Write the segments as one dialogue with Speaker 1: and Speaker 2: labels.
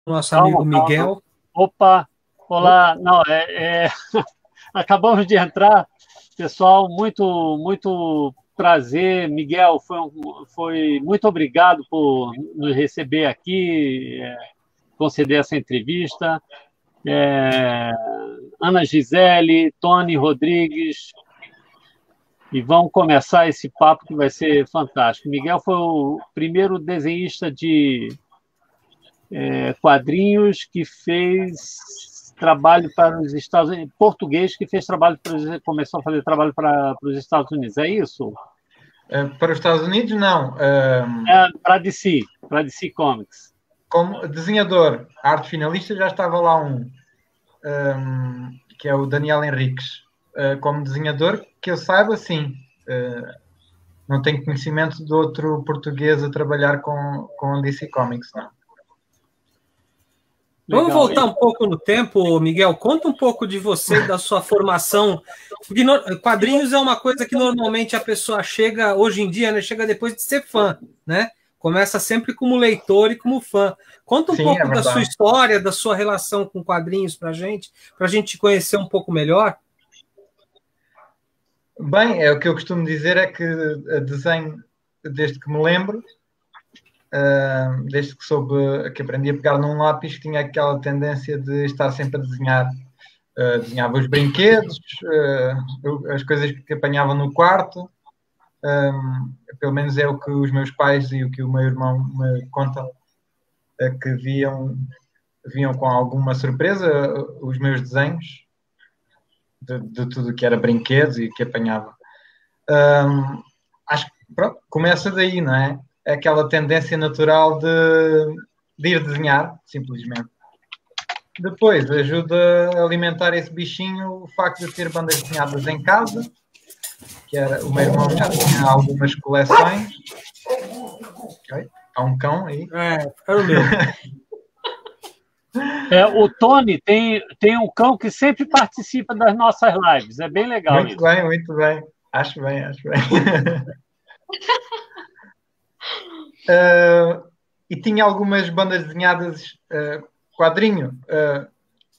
Speaker 1: nosso
Speaker 2: Calma,
Speaker 1: amigo
Speaker 2: calma.
Speaker 1: Miguel.
Speaker 2: Opa, olá. Não, acabamos de entrar, pessoal. Muito prazer, Miguel. Foi muito obrigado por nos receber aqui, conceder essa entrevista. Ana Gisele, Tony Rodrigues, e vamos começar esse papo que vai ser fantástico. Miguel foi o primeiro desenhista de quadrinhos que fez trabalho para os Estados Unidos, português que fez trabalho começou a fazer trabalho para os Estados Unidos, é isso?
Speaker 3: Para os Estados Unidos, não.
Speaker 2: Para DC Comics.
Speaker 3: Como desenhador, arte finalista, já estava lá que é o Daniel Henriques. Como desenhador, que eu saiba, sim. Não tenho conhecimento de outro português a trabalhar com a DC Comics, não.
Speaker 1: Legal. Vamos voltar um pouco no tempo, Miguel. Conta um pouco de você, da sua formação. Quadrinhos é uma coisa que normalmente a pessoa chega, hoje em dia, né, chega depois de ser fã, né? Começa sempre como leitor e como fã. Conta um pouco da sua história, da sua relação com quadrinhos para a gente te conhecer um pouco melhor.
Speaker 3: Bem, o que eu costumo dizer é que desenho desde que me lembro, desde que aprendi a pegar num lápis, tinha aquela tendência de estar sempre a desenhar. Desenhava os brinquedos, as coisas que apanhava no quarto, pelo menos é o que os meus pais e o que o meu irmão me contam, que viam com alguma surpresa os meus desenhos, de tudo que era brinquedos e que apanhava. Acho que pronto, começa daí, não é? É aquela tendência natural de ir desenhar, simplesmente. Depois ajuda a alimentar esse bichinho o facto de ter bandas desenhadas em casa, que era, o meu irmão já tinha algumas coleções. Okay. Há um cão aí.
Speaker 1: Era o meu.
Speaker 2: O Tony tem um cão que sempre participa das nossas lives. É bem legal.
Speaker 3: Muito bem, muito bem. Acho bem. E tinha algumas bandas desenhadas, quadrinho.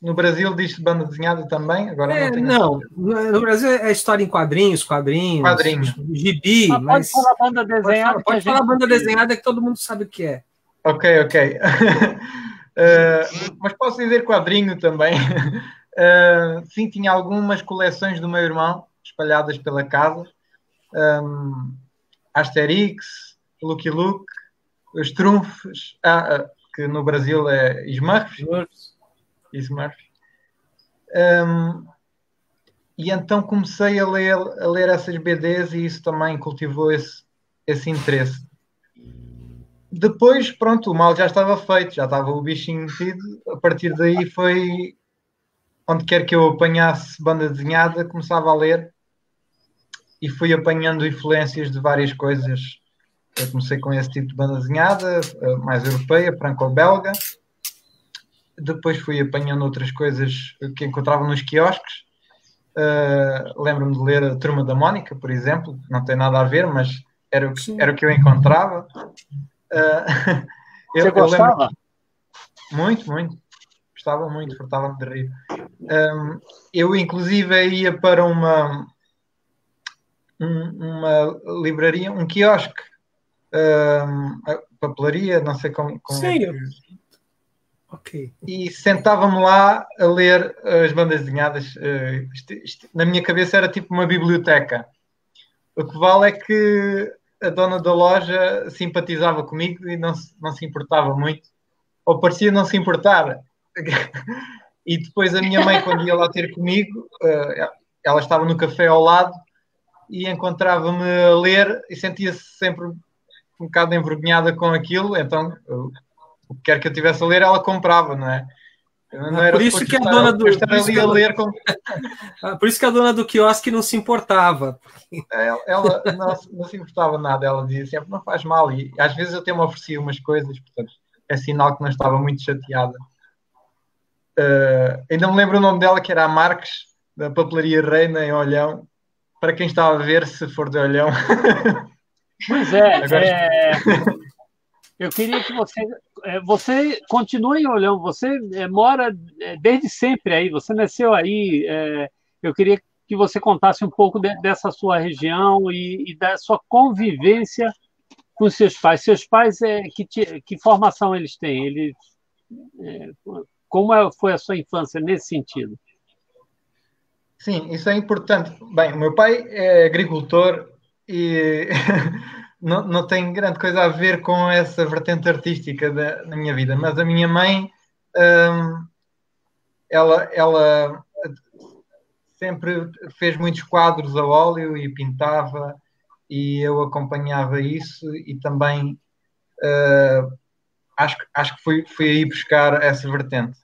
Speaker 3: No Brasil diz-se banda desenhada também. Agora não.
Speaker 1: No Brasil é história em quadrinhos, gibi.
Speaker 2: Mas pode falar banda desenhada.
Speaker 1: Pode falar banda desenhada que todo mundo sabe o que é.
Speaker 3: Ok. Mas posso dizer quadrinho também. Sim, tinha algumas coleções do meu irmão espalhadas pela casa. Asterix, Lucky Luke, os Trunfos, que no Brasil é Smurfs. E então comecei a ler essas BDs e isso também cultivou esse interesse. Depois, pronto, o mal já estava feito, já estava o bichinho metido. A partir daí foi onde quer que eu apanhasse banda desenhada, começava a ler e fui apanhando influências de várias coisas. Eu comecei com esse tipo de banda desenhada, mais europeia, franco-belga. Depois fui apanhando outras coisas que encontrava nos quiosques. Lembro-me de ler a Turma da Mónica, por exemplo. Não tem nada a ver, mas era o que eu encontrava.
Speaker 2: Você gostava?
Speaker 3: Muito. Gostava muito, fartava-me de rir. Eu, inclusive, ia para uma livraria, um quiosque, papelaria, não sei como
Speaker 1: Sim.
Speaker 3: é que... Okay. E sentava-me lá a ler as bandas desenhadas. Na minha cabeça era tipo uma biblioteca. O que vale é que a dona da loja simpatizava comigo e não se importava muito, ou parecia não se importar. E depois a minha mãe, quando ia lá ter comigo, ela estava no café ao lado e encontrava-me a ler e sentia-se sempre um bocado envergonhada com aquilo, então o que quer que eu estivesse a ler, ela comprava, não é?
Speaker 1: Não era por isso que a dona do Por isso que a dona do quiosque não se importava.
Speaker 3: Ela não se importava nada, ela dizia sempre, não faz mal, e às vezes eu até me oferecia umas coisas, portanto, é sinal que não estava muito chateada. Ainda me lembro o nome dela, que era a Marques, da Papelaria Reina, em Olhão, para quem estava a ver, se for de Olhão.
Speaker 2: Pois é, eu queria que você continue olhando, você mora desde sempre aí, você nasceu aí, eu queria que você contasse um pouco dessa sua região e da sua convivência com seus pais. Seus pais, que formação eles têm? Como foi a sua infância nesse sentido?
Speaker 3: Sim, isso é importante. Bem, o meu pai é agricultor e não tem grande coisa a ver com essa vertente artística da minha vida, mas a minha mãe, ela sempre fez muitos quadros a óleo e pintava, e eu acompanhava isso e também acho que fui aí buscar essa vertente.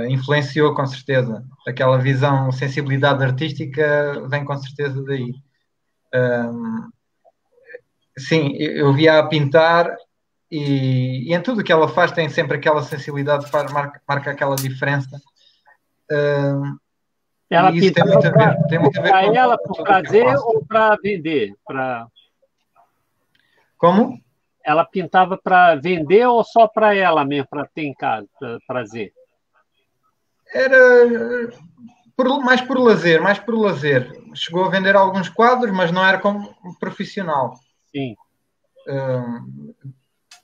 Speaker 3: Influenciou com certeza. Aquela visão, sensibilidade artística vem com certeza daí. Sim, eu via a pintar e em tudo que ela faz tem sempre aquela sensibilidade que marca aquela diferença.
Speaker 2: Ela
Speaker 3: e isso tem muito a ver
Speaker 2: para
Speaker 3: com
Speaker 2: ela por prazer ou para vender?
Speaker 3: Como?
Speaker 2: Ela pintava para vender ou só para ela mesmo, para ter em casa, para prazer?
Speaker 3: Era mais por lazer. Chegou a vender alguns quadros, mas não era como profissional.
Speaker 2: Sim.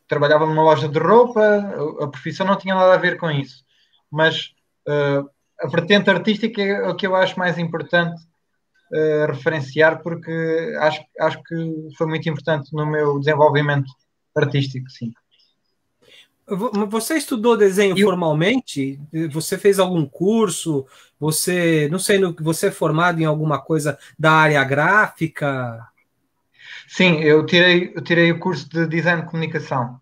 Speaker 3: Trabalhava numa loja de roupa, a profissão não tinha nada a ver com isso. Mas a vertente artística é o que eu acho mais importante referenciar, porque acho que foi muito importante no meu desenvolvimento artístico, sim.
Speaker 1: Você estudou desenho formalmente? Você fez algum curso? Você, não sei, você é formado em alguma coisa da área gráfica?
Speaker 3: Sim, eu tirei o curso de Design de Comunicação.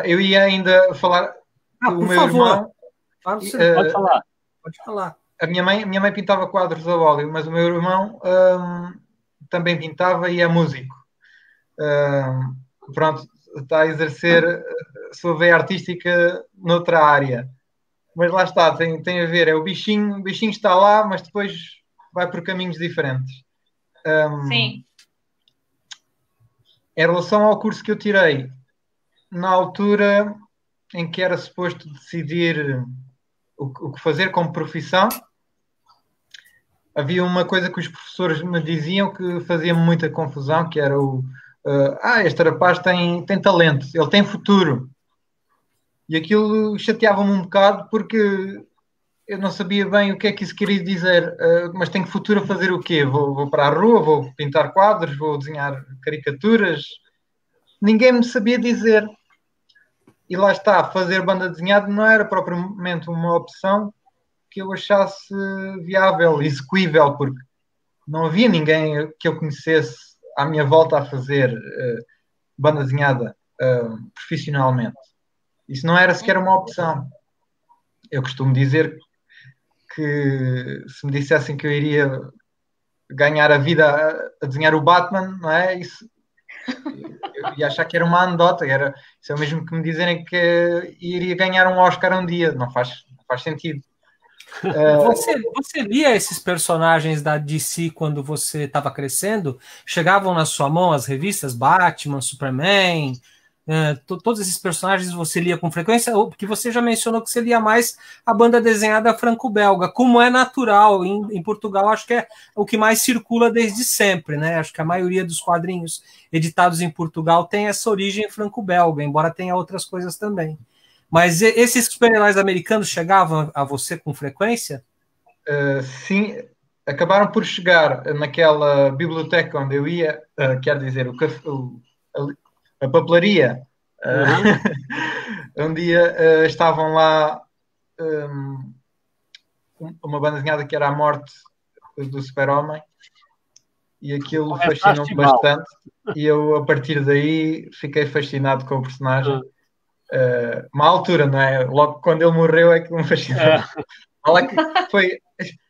Speaker 3: Eu ia ainda falar que o meu irmão...
Speaker 2: Pode falar.
Speaker 1: Pode falar.
Speaker 3: A minha mãe pintava quadros a óleo, mas o meu irmão também pintava e é músico. Pronto, está a exercer a sua veia artística noutra área. Mas lá está, tem a ver, o bichinho está lá, mas depois vai por caminhos diferentes.
Speaker 4: Sim.
Speaker 3: Em relação ao curso que eu tirei, na altura em que era suposto decidir o que fazer como profissão, havia uma coisa que os professores me diziam que fazia muita confusão, que era este rapaz tem talento, ele tem futuro. E aquilo chateava-me um bocado porque eu não sabia bem o que é que isso queria dizer. Mas tenho futuro a fazer o quê? Vou para a rua, vou pintar quadros, vou desenhar caricaturas? Ninguém me sabia dizer. E lá está, fazer banda desenhada não era propriamente uma opção que eu achasse viável, execuível, porque não havia ninguém que eu conhecesse à minha volta a fazer banda desenhada profissionalmente. Isso não era sequer uma opção. Eu costumo dizer que se me dissessem que eu iria ganhar a vida a desenhar o Batman, não é? Isso, eu ia achar que era uma anedota. Isso é o mesmo que me dizerem que iria ganhar um Oscar um dia. Não faz sentido.
Speaker 1: Você lia esses personagens da DC quando você estava crescendo? Chegavam na sua mão as revistas Batman, Superman, todos esses personagens você lia com frequência? Porque você já mencionou que você lia mais a banda desenhada franco-belga, como é natural em Portugal, acho que é o que mais circula desde sempre, né? Acho que a maioria dos quadrinhos editados em Portugal tem essa origem franco-belga, embora tenha outras coisas também. Mas esses super-heróis americanos chegavam a você com frequência?
Speaker 3: Sim, acabaram por chegar naquela biblioteca onde eu ia, quer dizer, a papelaria. Um dia estavam lá uma banda desenhada que era A Morte do Super-Homem, e aquilo fascinou-me bastante, e eu a partir daí fiquei fascinado com o personagem. Uma altura, não é? Logo quando ele morreu é que me fascinou. Olha que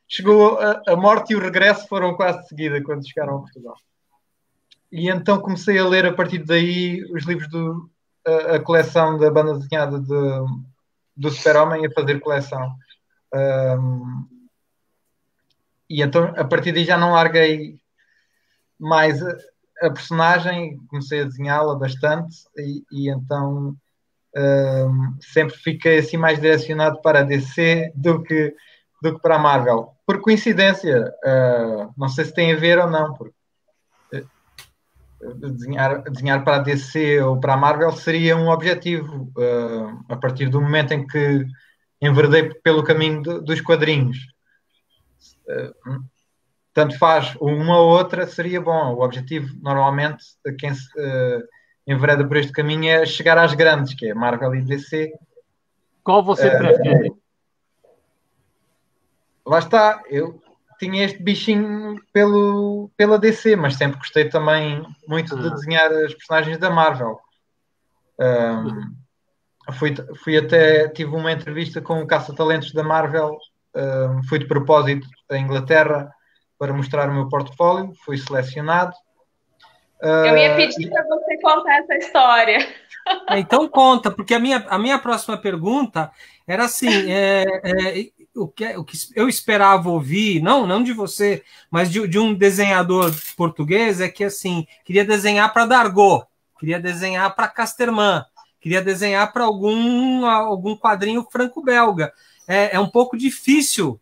Speaker 3: chegou a morte e o regresso foram quase de seguida quando chegaram a Portugal. E então comecei a ler a partir daí os livros a coleção da banda desenhada do Super-Homem, a fazer coleção. E então a partir daí já não larguei mais a personagem, comecei a desenhá-la bastante e então sempre fiquei assim mais direcionado para a DC do que para a Marvel. Por coincidência, não sei se tem a ver ou não, porque desenhar para a DC ou para a Marvel seria um objetivo, a partir do momento em que enverdei pelo caminho dos quadrinhos. Tanto faz uma ou outra, seria bom. O objetivo, normalmente, de quem se envereda por este caminho é chegar às grandes, que é Marvel e DC.
Speaker 2: Qual você prefere?
Speaker 3: Lá está, eu tinha este bichinho pela DC, mas sempre gostei também muito de desenhar as personagens da Marvel. Tive uma entrevista com o caça-talentos da Marvel, fui de propósito à Inglaterra para mostrar o meu portfólio, fui selecionado.
Speaker 4: Eu ia pedir para você contar essa história.
Speaker 1: Então conta, porque a minha próxima pergunta era assim, o que eu esperava ouvir, não de você, mas de um desenhador português, é que assim, queria desenhar para Dargaud, queria desenhar para Casterman, queria desenhar para algum quadrinho franco-belga. É um pouco difícil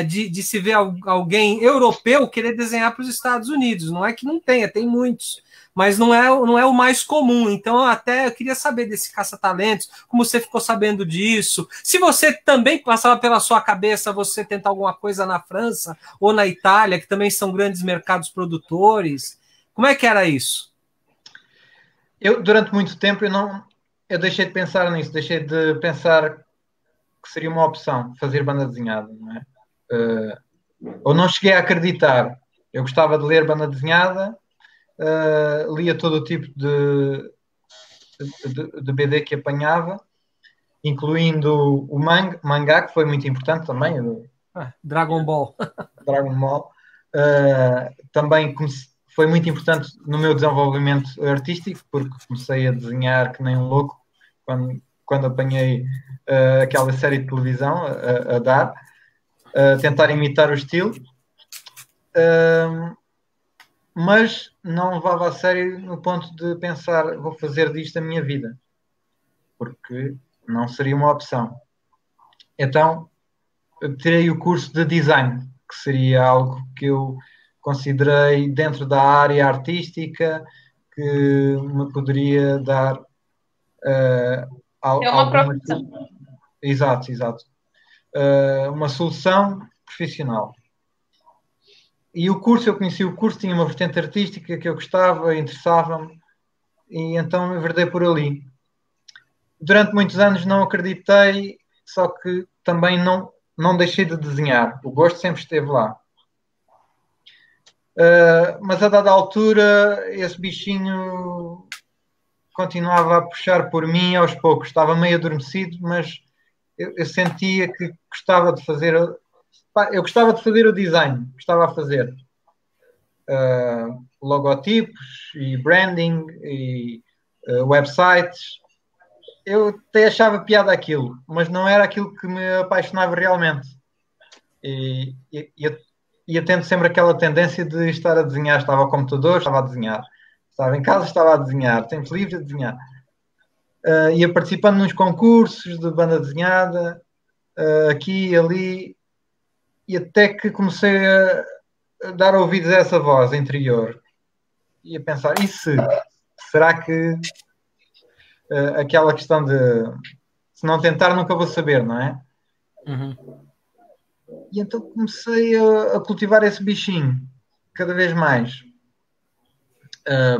Speaker 1: de se ver alguém europeu querer desenhar para os Estados Unidos. Não é que não tenha, tem muitos, mas não é o mais comum. Então, eu queria saber desse caça-talentos, como você ficou sabendo disso, se você também passava pela sua cabeça você tentar alguma coisa na França ou na Itália, que também são grandes mercados produtores. Como é que era isso?
Speaker 3: Durante muito tempo, eu deixei de pensar nisso, deixei de pensar que seria uma opção fazer banda desenhada, não é? Ou não cheguei a acreditar. Eu gostava de ler banda desenhada, lia todo o tipo de BD que apanhava, incluindo o mangá, que foi muito importante também.
Speaker 1: Dragon Ball.
Speaker 3: Dragon Ball. Também foi muito importante no meu desenvolvimento artístico, porque comecei a desenhar que nem um louco quando apanhei aquela série de televisão a dar, a tentar imitar o estilo, mas não levava a sério no ponto de pensar, vou fazer disto a minha vida, porque não seria uma opção. Então, tirei o curso de design, que seria algo que eu considerei dentro da área artística, que me poderia dar alguma... Exato. Uma solução profissional. E eu conheci o curso, tinha uma vertente artística que eu gostava, interessava-me, e então enverdei por ali. Durante muitos anos não acreditei, só que também não deixei de desenhar. O gosto sempre esteve lá. Mas a dada altura, esse bichinho continuava a puxar por mim aos poucos. Estava meio adormecido, mas eu sentia que gostava de fazer... Eu gostava de fazer o design, gostava a fazer logotipos e branding e websites. Eu até achava piada aquilo, mas não era aquilo que me apaixonava realmente. E tendo sempre aquela tendência de estar a desenhar. Estava ao computador, estava a desenhar. Estava em casa, estava a desenhar. Tempos livres, a desenhar. Ia participando nos concursos de banda desenhada, aqui e ali, e até que comecei a dar ouvidos a essa voz interior. E a pensar, será que aquela questão de se não tentar nunca vou saber, não é?
Speaker 1: Uhum.
Speaker 3: E então comecei a cultivar esse bichinho cada vez mais,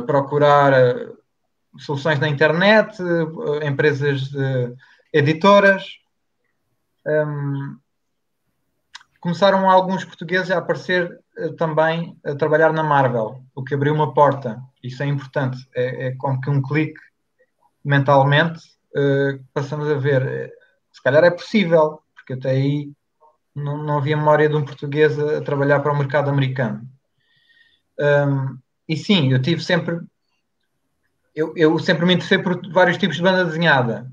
Speaker 3: procurar soluções na internet, empresas editoras. Começaram alguns portugueses a aparecer também a trabalhar na Marvel, o que abriu uma porta. Isso é importante. É como que um clique mentalmente, passamos a ver, se calhar é possível, porque até aí não havia memória de um português a trabalhar para o mercado americano. E sim, eu tive sempre... Eu sempre me interessei por vários tipos de banda desenhada.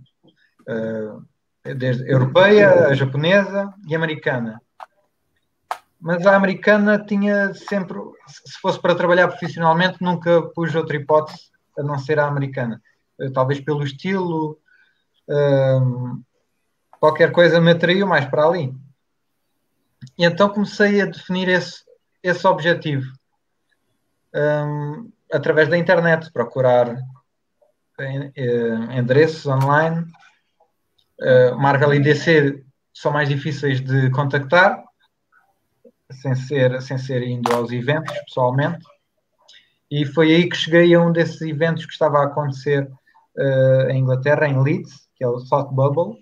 Speaker 3: Desde a europeia, a japonesa e a americana. Mas a americana tinha sempre, se fosse para trabalhar profissionalmente, nunca pus outra hipótese a não ser a americana. Talvez pelo estilo, qualquer coisa me atraiu mais para ali. E então comecei a definir esse objetivo através da internet, procurar endereços online. Marvel e DC são mais difíceis de contactar, sem ser indo aos eventos pessoalmente. E foi aí que cheguei a um desses eventos que estava a acontecer em Inglaterra, em Leeds, que é o Thought Bubble,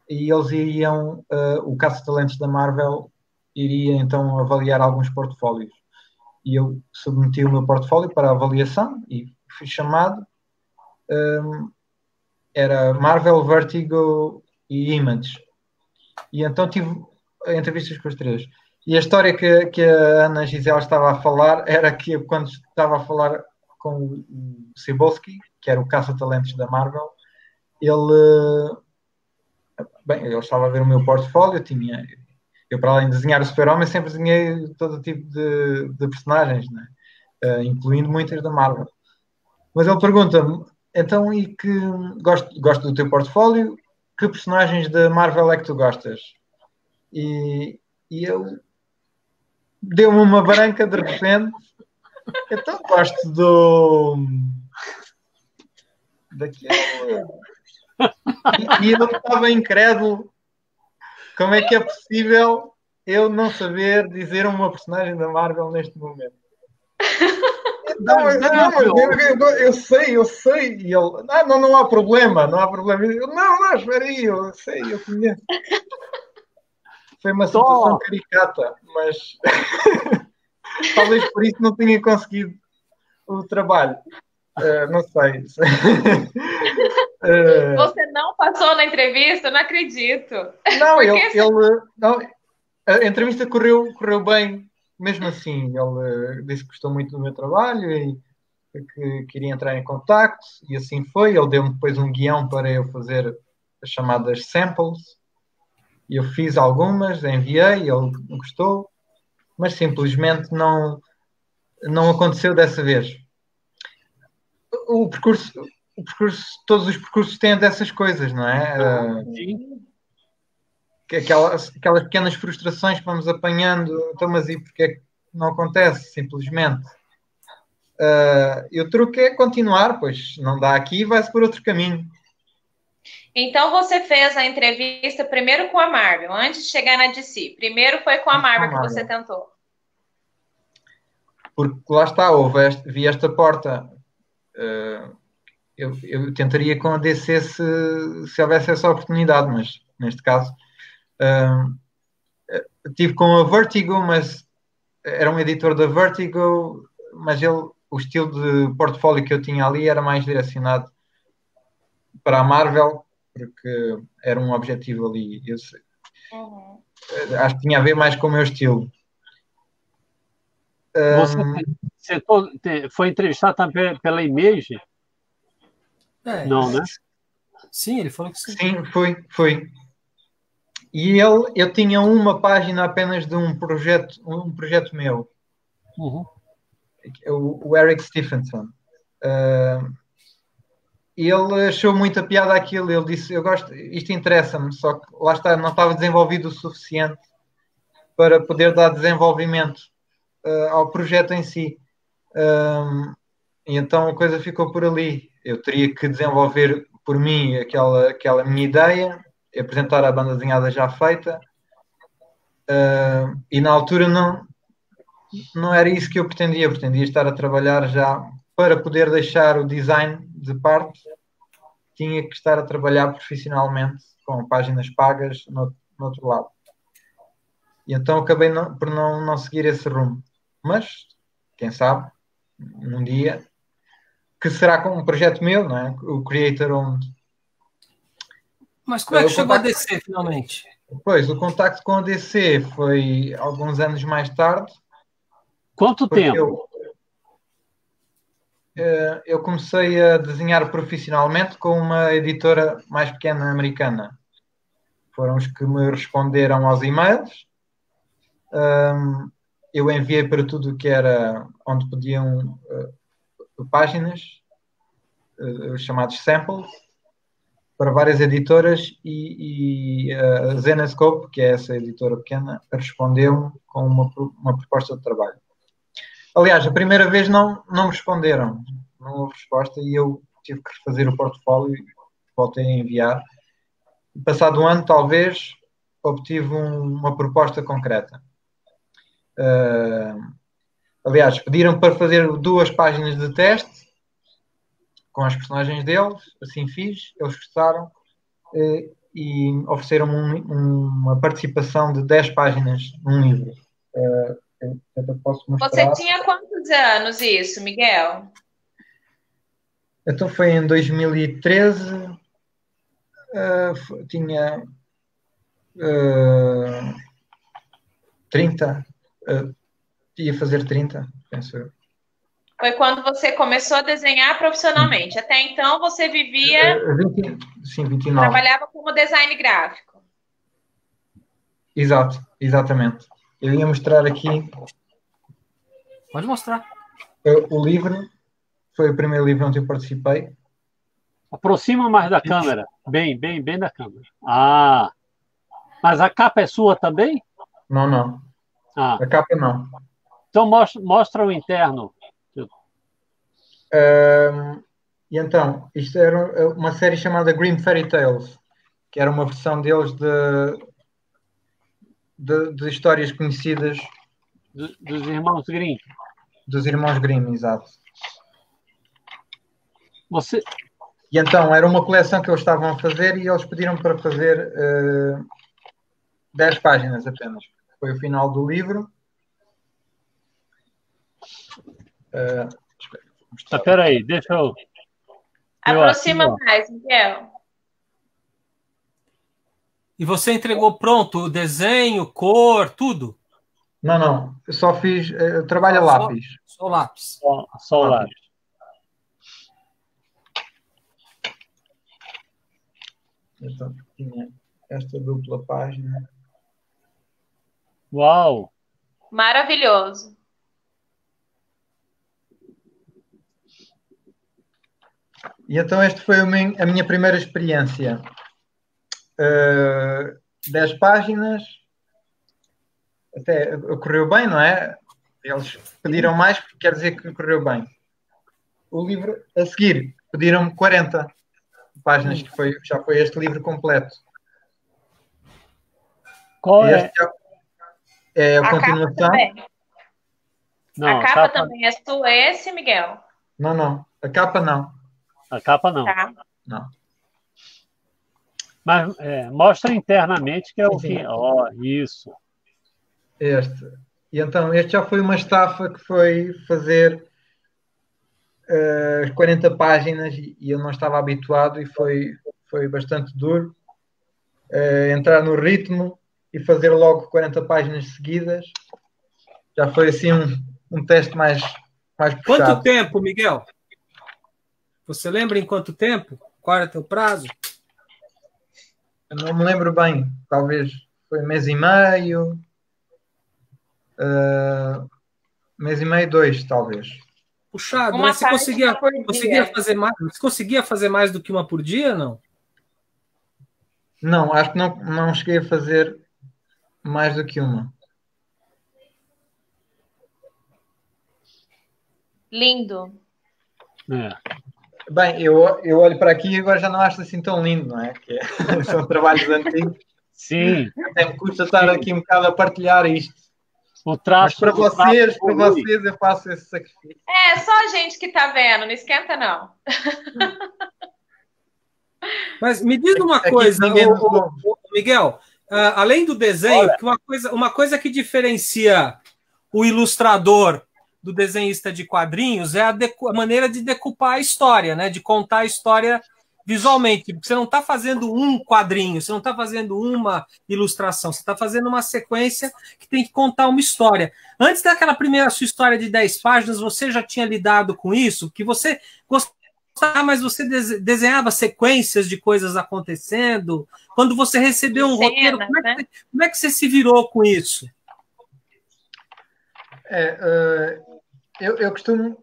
Speaker 3: e eles iriam, o caça-talentos da Marvel iria então avaliar alguns portfólios. E eu submeti o meu portfólio para avaliação e fui chamado. Era Marvel, Vertigo e Image. E então tive entrevistas com os três. E a história que a Ana Gisela estava a falar era que quando estava a falar com o Cebulski, que era o caça-talentos da Marvel, ele estava a ver o meu portfólio, eu para além de desenhar o Super-Homem, sempre desenhei todo tipo de personagens, né? Incluindo muitas da Marvel. Mas ele pergunta-me, então, e que gosto do teu portfólio, que personagens da Marvel é que tu gostas? E eu deu-me uma branca de repente. Então gosto daquele. E eu estava incrédulo. Como é que é possível eu não saber dizer uma personagem da Marvel neste momento? Eu sei. E ele, não há problema, não há problema. Eu, não, espera aí, eu sei, eu conheço. Foi uma situação caricata, mas talvez por isso não tenha conseguido o trabalho. Não sei.
Speaker 4: Você não passou na entrevista? Não acredito.
Speaker 3: Não, a entrevista correu bem, mesmo assim. Ele disse que gostou muito do meu trabalho e que queria entrar em contacto, e assim foi. Ele deu-me depois um guião para eu fazer as chamadas samples. E eu fiz algumas, enviei, ele gostou, mas simplesmente não aconteceu dessa vez. O percurso, todos os percursos têm dessas coisas, não é? Aquelas pequenas frustrações que vamos apanhando, então, mas e porque é que não acontece, simplesmente? E o truque é continuar, pois não dá aqui, vai-se por outro caminho.
Speaker 4: Então você fez a entrevista primeiro com a Marvel, antes de chegar na DC. Primeiro foi com a Marvel que você tentou.
Speaker 3: Porque lá está, vi esta porta. Eu tentaria com a DC se houvesse essa oportunidade, mas neste caso tive com a Vertigo, mas era um editor da Vertigo, mas o estilo de portfólio que eu tinha ali era mais direcionado para a Marvel, porque era um objetivo ali. Acho que tinha a ver mais com o meu estilo.
Speaker 2: Você foi entrevistado também pela Image? Não, né?
Speaker 1: Sim, ele falou que sim.
Speaker 3: Sim, foi. E eu tinha uma página apenas de um projeto meu. O Eric Stephenson. E ele achou muita piada aquilo. Ele disse, eu gosto, isto interessa-me, só que lá está, não estava desenvolvido o suficiente para poder dar desenvolvimento ao projeto em si. E então a coisa ficou por ali. Eu teria que desenvolver por mim aquela minha ideia, apresentar a banda desenhada já feita, e na altura não era isso que eu pretendia estar a trabalhar já para poder deixar o design de parte, tinha que estar a trabalhar profissionalmente com páginas pagas no outro lado. E então acabei por não seguir esse rumo. Mas, quem sabe, num dia, que será com um projeto meu, não é? O Creator Owned.
Speaker 1: Mas como é que chegou a DC, finalmente?
Speaker 3: Pois, o contacto com a DC foi alguns anos mais tarde.
Speaker 2: Quanto tempo?
Speaker 3: Eu comecei a desenhar profissionalmente com uma editora mais pequena americana. Foram os que me responderam aos e-mails eu enviei para tudo que era onde podiam páginas, chamados samples, para várias editoras e a Zenescope, que é essa editora pequena, respondeu-me com uma proposta de trabalho. Aliás, a primeira vez não me responderam, não houve resposta e eu tive que refazer o portfólio e voltei a enviar. Passado um ano, talvez, obtive uma proposta concreta. Aliás, pediram para fazer 2 páginas de teste com as personagens deles, assim fiz, eles gostaram e ofereceram-me uma participação de 10 páginas num livro. Eu posso mostrar.
Speaker 4: Você tinha quantos anos isso, Miguel?
Speaker 3: Então foi em 2013, tinha 30, ia fazer 30, penso eu.
Speaker 4: Foi quando você começou a desenhar profissionalmente. Até então você vivia...
Speaker 3: 29.
Speaker 4: Trabalhava como design gráfico.
Speaker 3: Exato, exatamente. Eu ia mostrar aqui...
Speaker 1: Pode mostrar.
Speaker 3: O livro, foi o primeiro livro onde eu participei.
Speaker 2: Aproxima mais da câmera. Bem da câmera. Ah, mas a capa é sua também?
Speaker 3: Não. A capa não.
Speaker 2: Então mostra o interno.
Speaker 3: E então, isto era uma série chamada Grimm Fairy Tales, que era uma versão deles de histórias conhecidas
Speaker 2: dos irmãos Grimm.
Speaker 3: Dos irmãos Grimm, exato.
Speaker 2: Você...
Speaker 3: E então, era uma coleção que eles estavam a fazer e eles pediram para fazer 10 páginas apenas. Foi o final do livro.
Speaker 2: Espera aí, deixa eu...
Speaker 4: Aproxima mais, Miguel.
Speaker 1: E você entregou pronto o desenho, cor, tudo?
Speaker 3: Não. Eu só fiz... trabalho a lápis.
Speaker 1: Só o lápis.
Speaker 2: Só o lápis.
Speaker 3: Então, tinha esta dupla página.
Speaker 2: Uau!
Speaker 4: Maravilhoso.
Speaker 3: E então esta foi a minha primeira experiência. 10 páginas. Até correu bem, não é? Eles pediram mais, porque quer dizer que correu bem. O livro a seguir, pediram-me 40 páginas, que já foi este livro completo.
Speaker 2: Qual
Speaker 3: é a continuação?
Speaker 4: A capa também é sua, esse, Miguel?
Speaker 3: Não. A capa não.
Speaker 2: A capa não.
Speaker 4: Tá.
Speaker 3: Não.
Speaker 2: Mas mostra internamente que é o fim. Ó, isso.
Speaker 3: Este. E então, este já foi uma estafa que foi fazer as 40 páginas e eu não estava habituado e foi bastante duro entrar no ritmo e fazer logo 40 páginas seguidas. Já foi assim um teste mais puxado.
Speaker 1: Quanto tempo, Miguel? Você lembra em quanto tempo? Qual era o teu prazo?
Speaker 3: Eu não me lembro bem. Talvez foi mês e meio. Mês e meio, 2, talvez.
Speaker 1: Puxado, mas você conseguia fazer mais do que uma por dia, não?
Speaker 3: Não, acho que não cheguei a fazer mais do que uma.
Speaker 4: Lindo.
Speaker 3: Bem, eu olho para aqui e agora já não acho assim tão lindo, não é? São trabalhos antigos.
Speaker 2: Sim.
Speaker 3: Até me custa estar aqui um bocado a partilhar isto.
Speaker 2: O traço,
Speaker 3: mas para vocês eu faço esse sacrifício.
Speaker 4: É, só a gente que está vendo, não esquenta não.
Speaker 1: Mas me diz uma coisa, Miguel, além do desenho, uma coisa que diferencia o ilustrador do desenhista de quadrinhos é a maneira de decupar a história, né? De contar a história visualmente. Porque você não está fazendo um quadrinho, você não está fazendo uma ilustração, você está fazendo uma sequência que tem que contar uma história. Antes daquela primeira sua história de 10 páginas, você já tinha lidado com isso? Que você gostava, mas você desenhava sequências de coisas acontecendo? Quando você recebeu um roteiro, como é que você se virou com isso?
Speaker 3: Eu costumo,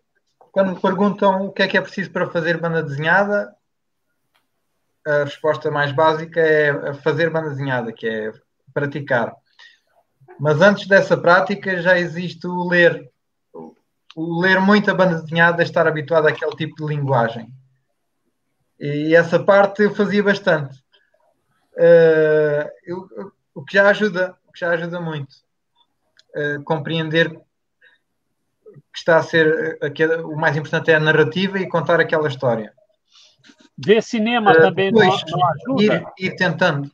Speaker 3: quando me perguntam o que é preciso para fazer banda desenhada, a resposta mais básica é fazer banda desenhada, que é praticar. Mas antes dessa prática já existe o ler. O ler muita banda desenhada, estar habituado àquele tipo de linguagem. E essa parte eu fazia bastante. O que já ajuda muito. Compreender que está a ser o mais importante é a narrativa e contar aquela história.
Speaker 2: Ver cinema também
Speaker 3: depois,
Speaker 2: não ajuda?
Speaker 3: Ir tentando.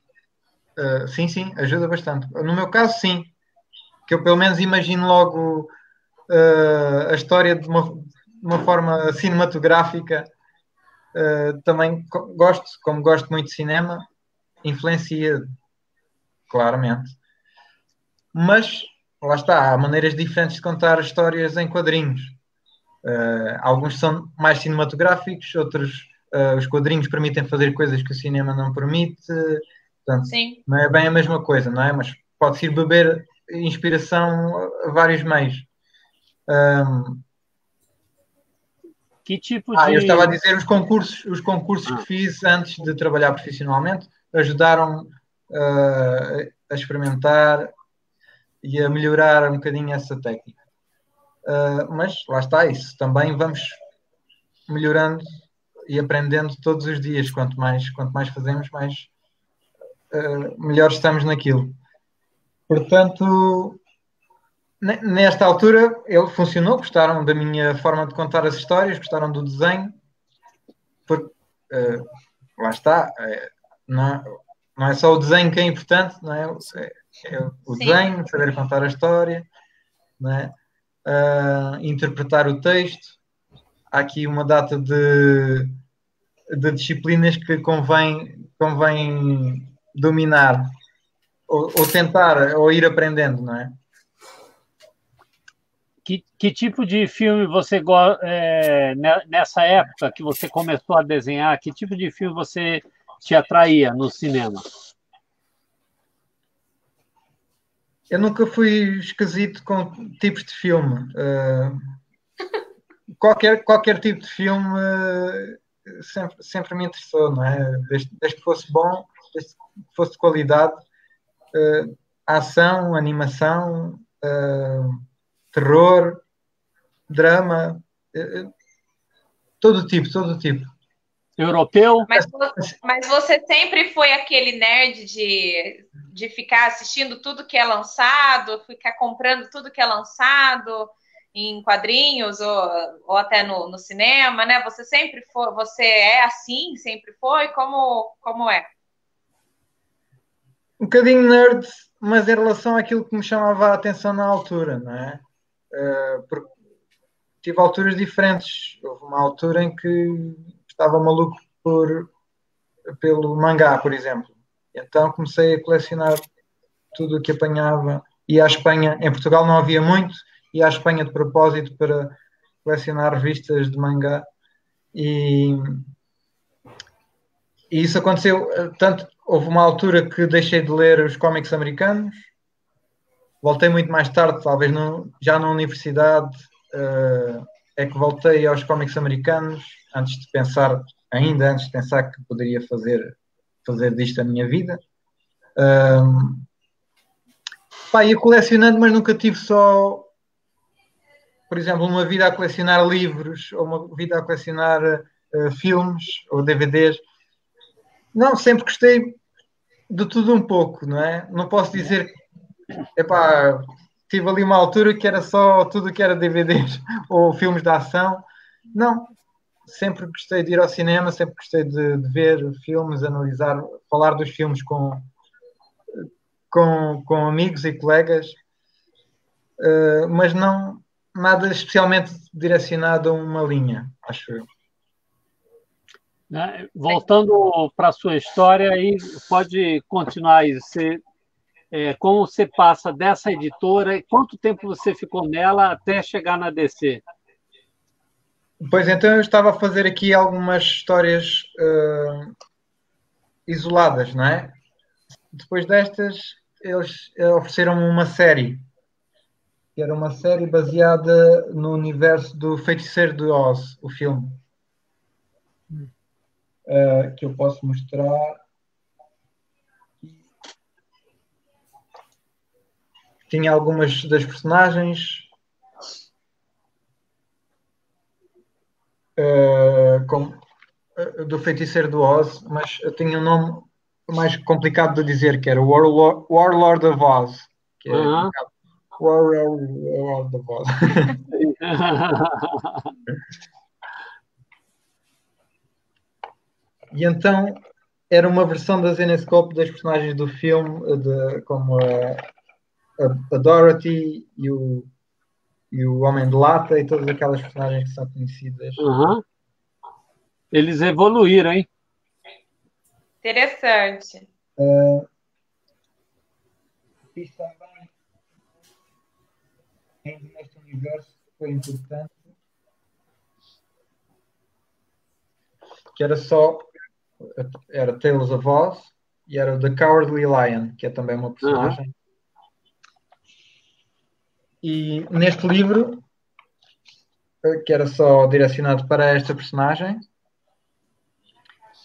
Speaker 3: Sim, ajuda bastante. No meu caso, sim. Que eu pelo menos imagino logo a história de uma forma cinematográfica. Também como gosto muito de cinema, influencia claramente. Mas, lá está, há maneiras diferentes de contar histórias em quadrinhos. Alguns são mais cinematográficos, outros os quadrinhos permitem fazer coisas que o cinema não permite. Portanto,
Speaker 4: Sim.
Speaker 3: não é bem a mesma coisa, não é? Mas pode-se ir beber inspiração a vários meios.
Speaker 2: Que tipo de...
Speaker 3: Eu estava a dizer os concursos que fiz antes de trabalhar profissionalmente ajudaram a experimentar e a melhorar um bocadinho essa técnica. Mas lá está isso. Também vamos melhorando e aprendendo todos os dias. Quanto mais fazemos, mais melhor estamos naquilo. Portanto, nesta altura ele funcionou, gostaram da minha forma de contar as histórias, gostaram do desenho, porque lá está, não é só o desenho que é importante, não é? É o desenho, saber contar a história, não é? Interpretar o texto. Há aqui uma data de disciplinas que convém dominar ou tentar, ou ir aprendendo, não é?
Speaker 2: Que tipo de filme você nessa época que você começou a desenhar, que tipo de filme você te atraía no cinema?
Speaker 3: Eu nunca fui esquisito com tipos de filme. Qualquer tipo de filme sempre me interessou, não é? Desde que fosse bom, desde que fosse de qualidade, ação, animação, terror, drama, todo tipo.
Speaker 2: Europeu?
Speaker 4: Mas você sempre foi aquele nerd de ficar assistindo tudo que é lançado, ficar comprando tudo que é lançado em quadrinhos ou até no cinema, né? Você sempre foi, você é assim, sempre foi? Como é?
Speaker 3: Um bocadinho nerd, mas em relação àquilo que me chamava a atenção na altura, não é? Porque tive alturas diferentes. Houve uma altura em que estava maluco pelo mangá, por exemplo. Então comecei a colecionar tudo o que apanhava. Ia à Espanha, em Portugal não havia muito, ia à Espanha de propósito para colecionar revistas de mangá. E isso aconteceu, tanto houve uma altura que deixei de ler os cómics americanos, voltei muito mais tarde, talvez já na universidade, é que voltei aos cómics americanos, antes de pensar que poderia fazer disto a minha vida. Ia colecionando, mas nunca tive só, por exemplo, uma vida a colecionar livros ou uma vida a colecionar filmes ou DVDs. Não, sempre gostei de tudo um pouco, não é? Não posso dizer que tive ali uma altura que era só tudo que era DVDs ou filmes de ação. Não, sempre gostei de ir ao cinema, sempre gostei de ver filmes, analisar, falar dos filmes com amigos e colegas, mas não nada especialmente direcionado a uma linha, acho eu.
Speaker 2: Voltando para a sua história, aí pode continuar aí. Como você passa dessa editora, quanto tempo você ficou nela até chegar na DC?
Speaker 3: Pois então, eu estava a fazer aqui algumas histórias isoladas, não é? Depois destas, eles ofereceram-me uma série. que era uma série baseada no universo do Feiticeiro de Oz, o filme. Que eu posso mostrar. Tinha algumas das personagens do Feiticeiro do Oz, mas tinha um nome mais complicado de dizer, que era Warlord of Oz. Que é Warlord of Oz. E então era uma versão da Zenescope das personagens do filme, como a Dorothy e o Homem de Lata e todas aquelas personagens que são conhecidas.
Speaker 2: Eles evoluíram, hein?
Speaker 4: Interessante.
Speaker 3: Fiz também neste universo que foi importante, que era Tales of Oz e era o The Cowardly Lion, que é também uma personagem. E neste livro, que era só direcionado para esta personagem,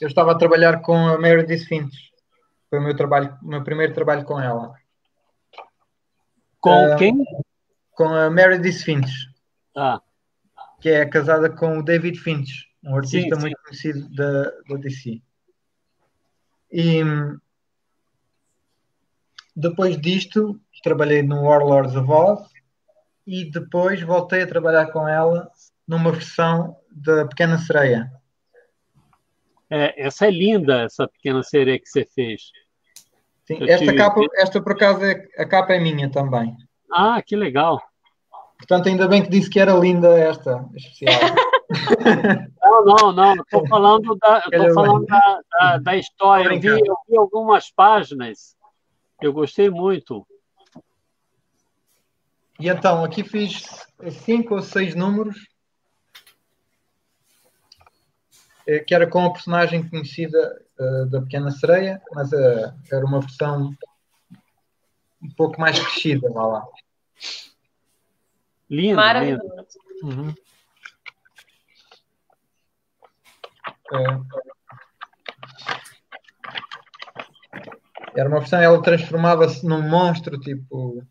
Speaker 3: eu estava a trabalhar com a Meredith Finch. Foi o meu primeiro trabalho com ela.
Speaker 2: Com quem?
Speaker 3: Com a Meredith Finch. Que é casada com o David Finch, um artista muito conhecido da DC. E depois disto, trabalhei no Warlords of Oz e depois voltei a trabalhar com ela numa versão da Pequena Sereia.
Speaker 2: Essa é linda, essa Pequena Sereia que você fez.
Speaker 3: Sim, esta por acaso, a capa é minha também.
Speaker 2: Que legal.
Speaker 3: Portanto, ainda bem que disse que era linda esta especial.
Speaker 2: Não. Estou falando da história. Eu vi algumas páginas. Eu gostei muito.
Speaker 3: E então, aqui fiz 5 ou 6 números, que era com a personagem conhecida da Pequena Sereia, mas era uma versão um pouco mais crescida, vá lá.
Speaker 2: Lindo,
Speaker 4: maravilhoso.
Speaker 2: Lindo.
Speaker 3: Era uma versão, ela transformava-se num monstro, tipo...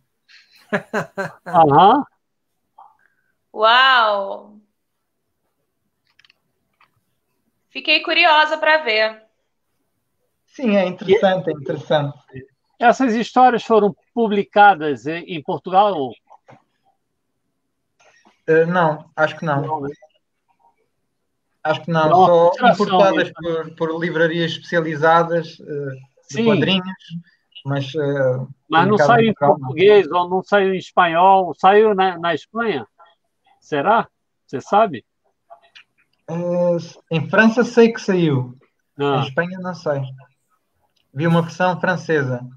Speaker 4: Uau! Fiquei curiosa para ver.
Speaker 3: Sim, é interessante, é interessante.
Speaker 2: Essas histórias foram publicadas em Portugal?
Speaker 3: Não, acho que não. Acho que não, só importadas por livrarias especializadas de quadrinhos, mas
Speaker 2: não saiu em português ou não saiu em espanhol, saiu na Espanha? Será? Você sabe?
Speaker 3: Em França sei que saiu, em Espanha não sei. Vi uma versão francesa.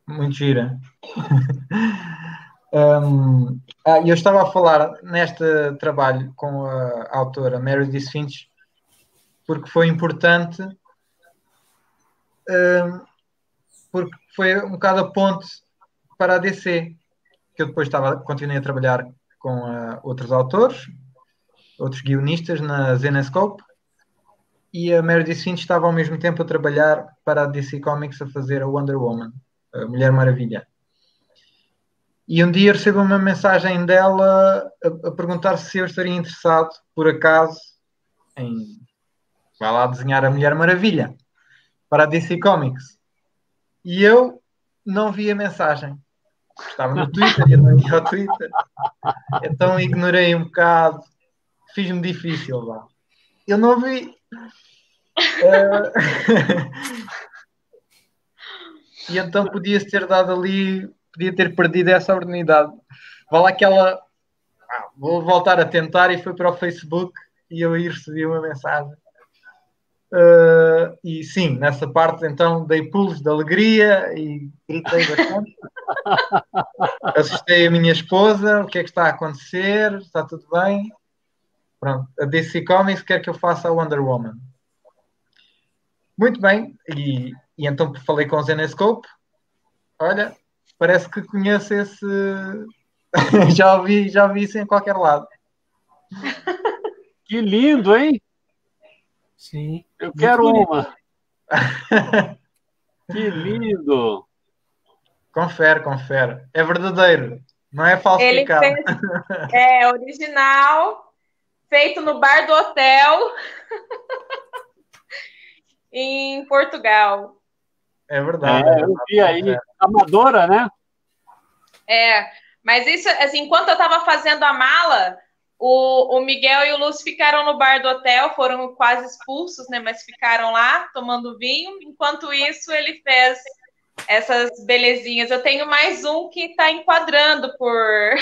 Speaker 3: Muito gira. Eu estava a falar neste trabalho com a autora Meredith Finch porque foi importante, porque foi um bocado a ponte para a DC, que eu depois continuei a trabalhar com outros autores, outros guionistas na Zenescope, e a Meredith Finch estava ao mesmo tempo a trabalhar para a DC Comics a fazer a Wonder Woman, a Mulher Maravilha. E um dia recebo uma mensagem dela a perguntar se eu estaria interessado, por acaso, em vai lá desenhar a Mulher Maravilha para a DC Comics. E eu não vi a mensagem. Estava no Twitter e eu não ia ao Twitter. Então ignorei um bocado. Fiz-me difícil lá. Eu não vi. E então podia-se ter dado ali, podia ter perdido essa oportunidade. Vai lá que ela, vou voltar a tentar, e foi para o Facebook e eu aí recebi uma mensagem. E sim, nessa parte então dei pulos de alegria e gritei bastante. Assustei a minha esposa, o que é que está a acontecer? Está tudo bem? Pronto, a DC Comics quer que eu faça a Wonder Woman. Muito bem, e então falei com o Zenescope. Olha, parece que conheço esse... já ouvi isso em qualquer lado.
Speaker 2: Que lindo, hein?
Speaker 1: Sim.
Speaker 2: Eu quero uma. Que lindo.
Speaker 3: Confere. É verdadeiro. Não é falsificado.
Speaker 4: Ele fez, original, feito no bar do hotel em Portugal.
Speaker 3: É verdade.
Speaker 2: Eu vi aí. Amadora, né?
Speaker 4: Mas isso, assim, enquanto eu estava fazendo a mala, o Miguel e o Lúcio ficaram no bar do hotel, foram quase expulsos, né? Mas ficaram lá tomando vinho. Enquanto isso, ele fez essas belezinhas. Eu tenho mais um que está enquadrando por...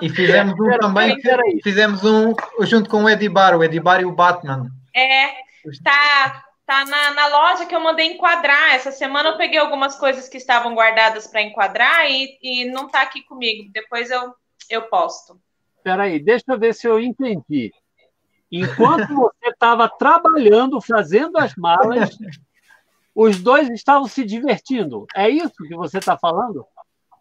Speaker 3: E fizemos um também, fizemos um junto com o Eddie Bar e o Batman.
Speaker 4: Tá na loja que eu mandei enquadrar. Essa semana eu peguei algumas coisas que estavam guardadas para enquadrar e não está aqui comigo. Depois eu posto.
Speaker 2: Espera aí, deixa eu ver se eu entendi. Enquanto você estava trabalhando, fazendo as malas, os dois estavam se divertindo. É isso que você está falando?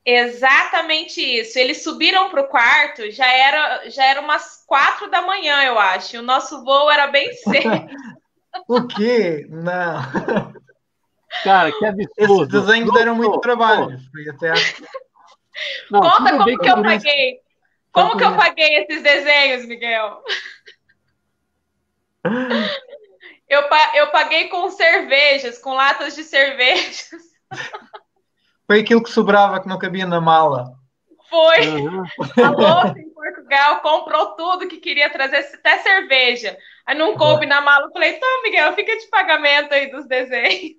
Speaker 4: Exatamente isso. Eles subiram para o quarto, já era umas 4 da manhã, eu acho. E o nosso voo era bem cedo.
Speaker 3: O quê? Não.
Speaker 2: Cara, que absurdo.
Speaker 3: Esses desenhos deram muito trabalho. Fui até...
Speaker 4: Não, conta como que eu paguei. Como que eu paguei esses desenhos, Miguel? Eu paguei com cervejas, com latas de cervejas.
Speaker 3: Foi aquilo que sobrava, que não cabia na mala.
Speaker 4: Foi. A louça em Portugal comprou tudo que queria trazer, até cerveja. Aí não coube na mala. Eu falei, então, Miguel, fica de pagamento aí dos desenhos.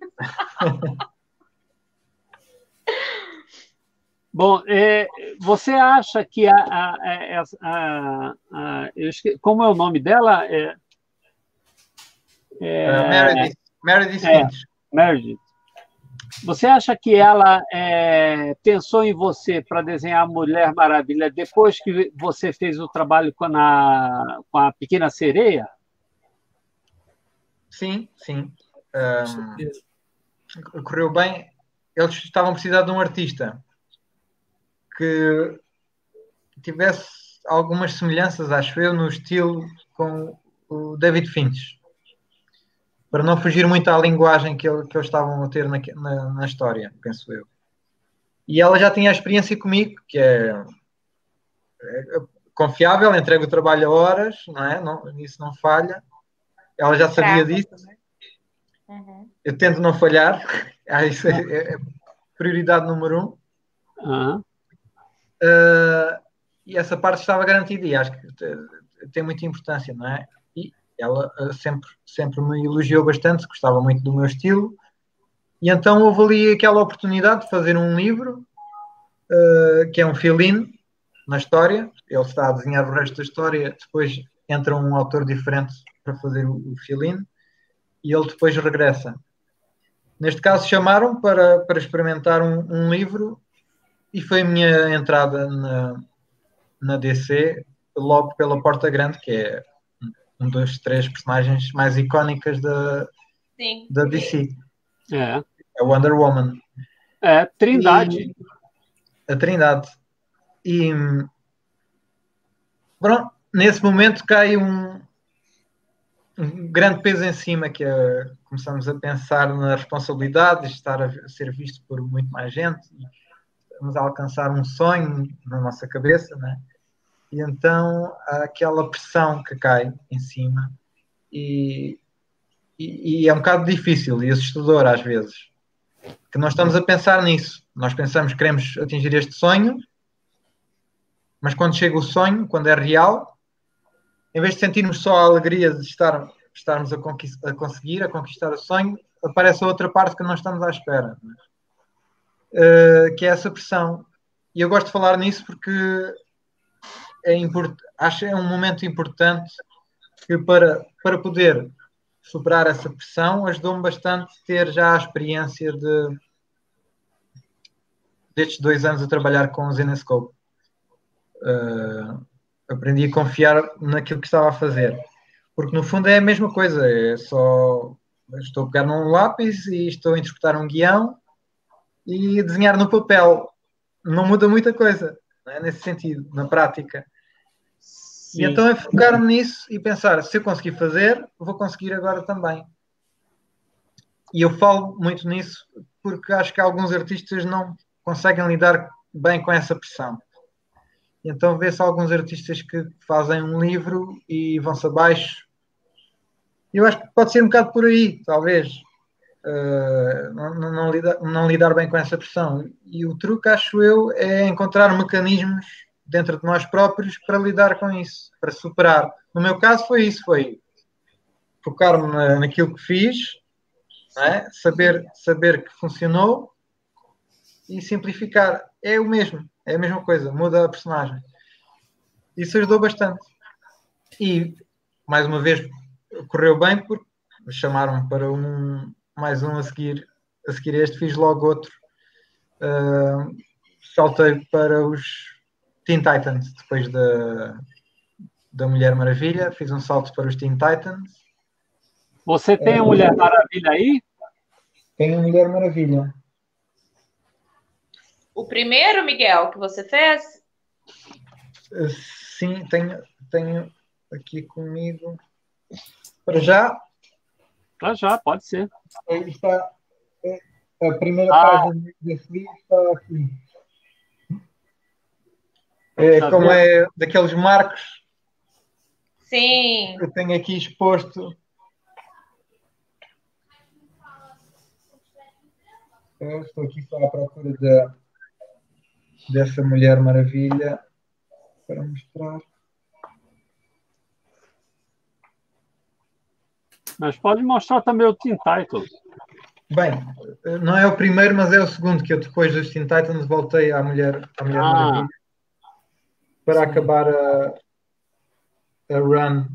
Speaker 2: Bom, você acha que como é o nome dela?
Speaker 3: Meredith Finch.
Speaker 2: Meredith. Você acha que ela pensou em você para desenhar a Mulher Maravilha depois que você fez o trabalho com a Pequena Sereia?
Speaker 3: Sim. Correu bem. Eles estavam precisando de um artista que tivesse algumas semelhanças, acho eu, no estilo com o David Finch, para não fugir muito à linguagem que eles estavam a ter na história, penso eu. E ela já tinha a experiência comigo, que é confiável, entrega o trabalho a horas, não é? Isso não falha. Ela já sabia disso.
Speaker 4: Uhum.
Speaker 3: Eu tento não falhar. Isso é prioridade número 1. E essa parte estava garantida e acho que tem muita importância, não é? E ela sempre me elogiou bastante, gostava muito do meu estilo, e então houve ali aquela oportunidade de fazer um livro que é um fill-in na história. Ele está a desenhar o resto da história, depois entra um autor diferente para fazer o fill-in e ele depois regressa. Neste caso chamaram para experimentar um livro e foi a minha entrada na DC logo pela Porta Grande, que é um dos 3 personagens mais icónicas da DC. É a Wonder Woman.
Speaker 2: Trindade.
Speaker 3: A Trindade. E pronto, nesse momento cai um grande peso em cima, que começamos a pensar na responsabilidade de estar a ser visto por muito mais gente, e estamos a alcançar um sonho na nossa cabeça, né? E então há aquela pressão que cai em cima e é um bocado difícil e assustador às vezes, que nós estamos a pensar nisso, nós pensamos que queremos atingir este sonho, mas quando chega o sonho, quando é real, em vez de sentirmos só a alegria de estarmos a conquistar o sonho, aparece a outra parte que não estamos à espera, né? Que é essa pressão. E eu gosto de falar nisso porque acho que é um momento importante que para poder superar essa pressão ajudou-me bastante ter já a experiência destes 2 anos a trabalhar com o Zenescope. Aprendi a confiar naquilo que estava a fazer, porque no fundo é a mesma coisa, estou a pegar num lápis e estou a interpretar um guião e desenhar no papel. não muda muita coisa, não é? Nesse sentido, na prática.
Speaker 2: Sim.
Speaker 3: E então é focar-me nisso e pensar, se eu conseguir fazer, vou conseguir agora também. E eu falo muito nisso porque acho que alguns artistas não conseguem lidar bem com essa pressão. E então vê-se alguns artistas que fazem um livro e vão-se abaixo. Eu acho que pode ser um bocado por aí, talvez. Não lidar bem com essa pressão. E o truque, acho eu, é encontrar mecanismos dentro de nós próprios para lidar com isso, para superar. No meu caso foi isso, foi focar-me naquilo que fiz, não é? Saber que funcionou e simplificar. É o mesmo, é a mesma coisa, muda a personagem. Isso ajudou bastante. E, mais uma vez, correu bem porque me chamaram para mais um a seguir este, fiz logo outro. Saltei para os Teen Titans, depois da Mulher Maravilha, fiz um salto para os Teen Titans.
Speaker 2: Você tem a Mulher Maravilha aí?
Speaker 3: Tenho a Mulher Maravilha.
Speaker 4: O primeiro, Miguel, que você fez?
Speaker 3: Sim, tenho aqui comigo. Para já?
Speaker 2: Para já, pode ser.
Speaker 3: Aí está. A primeira página desse livro está aqui. Como é daqueles marcos.
Speaker 4: Sim.
Speaker 3: Eu tenho aqui exposto. Eu estou aqui só à procura dessa Mulher Maravilha para mostrar.
Speaker 2: Mas pode mostrar também o Teen Titans.
Speaker 3: Bem, não é o primeiro, mas é o segundo, que eu depois dos Teen Titans voltei à Mulher Maravilha para acabar a run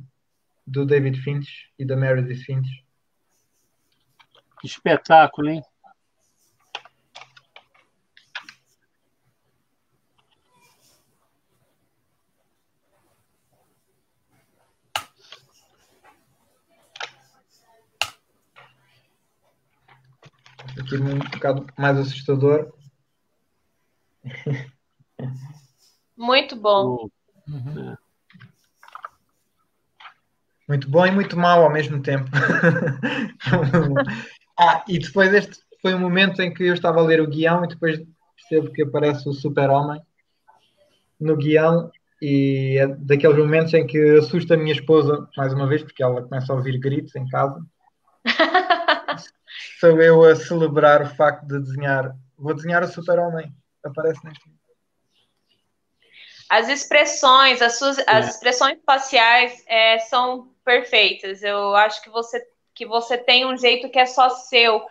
Speaker 3: do David Finch e da Meredith Finch.
Speaker 2: Que espetáculo, hein?
Speaker 3: Aqui um bocado mais assustador.
Speaker 4: Muito bom.
Speaker 2: Uhum.
Speaker 3: Muito bom e muito mau ao mesmo tempo. E depois este foi um momento em que eu estava a ler o guião e depois percebo que aparece o Super-Homem no guião e é daqueles momentos em que assusta a minha esposa, mais uma vez, porque ela começa a ouvir gritos em casa. Sou eu a celebrar o facto de desenhar. Vou desenhar o Super-Homem. Aparece neste momento.
Speaker 4: As expressões, as expressões faciais são perfeitas. Eu acho que você tem um jeito que é só seu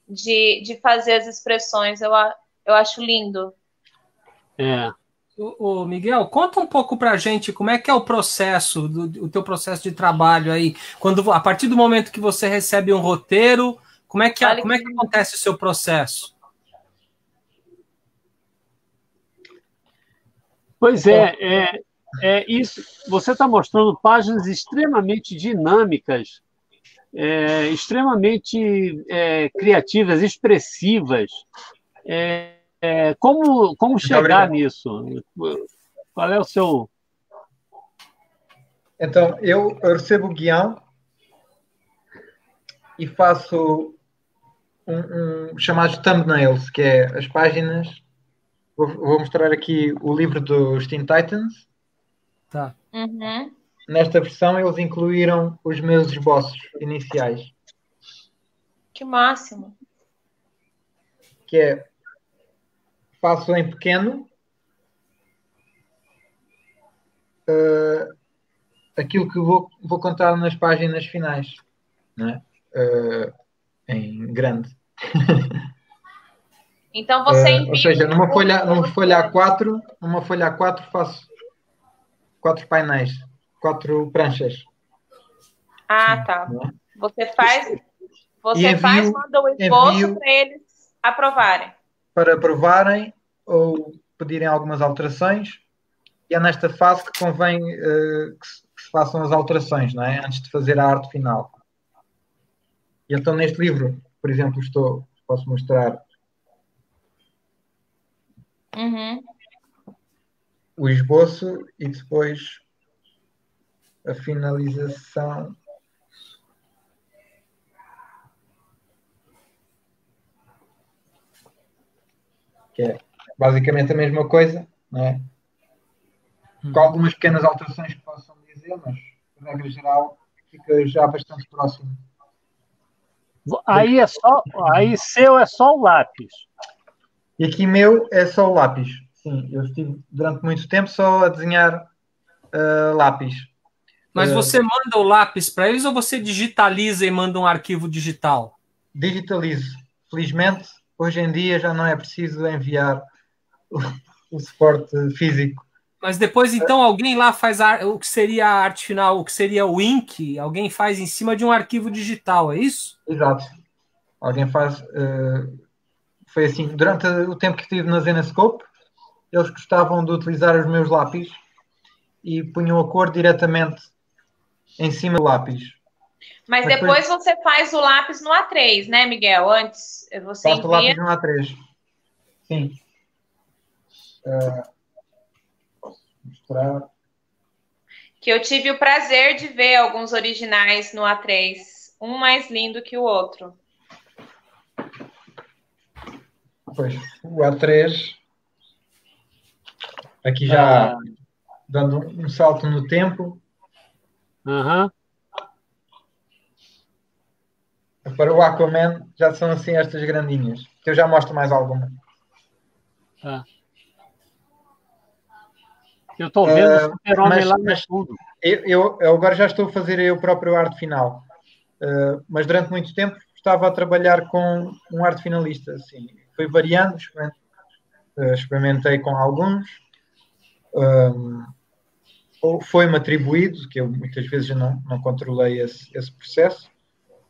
Speaker 4: de fazer as expressões. Eu acho lindo.
Speaker 1: Ô, Miguel, conta um pouco pra gente como é que é o processo, o teu processo de trabalho aí. A partir do momento que você recebe um roteiro, como é que acontece o seu processo?
Speaker 2: Pois isso. Você está mostrando páginas extremamente dinâmicas, extremamente criativas, expressivas. Como chegar nisso? Qual é o seu...
Speaker 3: Então, eu recebo o guião e faço um chamado thumbnails, que é as páginas. Vou mostrar aqui o livro dos Teen Titans.
Speaker 1: Tá.
Speaker 4: Uhum.
Speaker 3: Nesta versão, eles incluíram os meus esboços iniciais.
Speaker 4: Que máximo.
Speaker 3: Que faço em pequeno aquilo que vou contar nas páginas finais, não é? Em grande.
Speaker 4: Então você
Speaker 3: ou seja, numa folha A4 faço 4 painéis, 4 pranchas.
Speaker 4: Tá.
Speaker 3: É?
Speaker 4: Você faz, manda o esboço para eles aprovarem.
Speaker 3: Para aprovarem ou pedirem algumas alterações, e é nesta fase que convém que se façam as alterações, não é? Antes de fazer a arte final. E então neste livro, por exemplo, posso mostrar
Speaker 4: Uhum.
Speaker 3: O esboço e depois a finalização. Que é basicamente a mesma coisa, não é? Com algumas pequenas alterações que possam dizer, mas, de regra geral, fica já bastante próximo.
Speaker 2: Aí seu é só o lápis.
Speaker 3: E aqui meu é só o lápis. Sim, eu estive durante muito tempo só a desenhar lápis.
Speaker 1: Mas você manda o lápis para eles ou você digitaliza e manda um arquivo digital?
Speaker 3: Digitalizo. Felizmente, hoje em dia já não é preciso enviar o suporte físico.
Speaker 1: Mas depois, então, alguém lá faz o que seria a arte final, o que seria o ink, alguém faz em cima de um arquivo digital, é isso?
Speaker 3: Exato. Alguém faz. Foi assim, durante o tempo que estive na Zenescope, eles gostavam de utilizar os meus lápis e punham a cor diretamente em cima do lápis.
Speaker 4: Mas depois você faz o lápis no A3, né, Miguel? Antes você
Speaker 3: faço o lápis no A3. Sim. Posso mostrar.
Speaker 4: Que eu tive o prazer de ver alguns originais no A3. Um mais lindo que o outro.
Speaker 3: Pois, o A3. Aqui já dando um salto no tempo. Para o Aquaman já são assim estas grandinhas. Que eu já mostro mais alguma.
Speaker 2: Eu estou vendo o Super-Homem lá no fundo.
Speaker 3: Eu agora já estou a fazer eu próprio arte final. Mas durante muito tempo estava a trabalhar com um arte finalista. Assim. Fui variando, experimentei com alguns. Foi-me atribuído, que eu muitas vezes não controlei esse processo.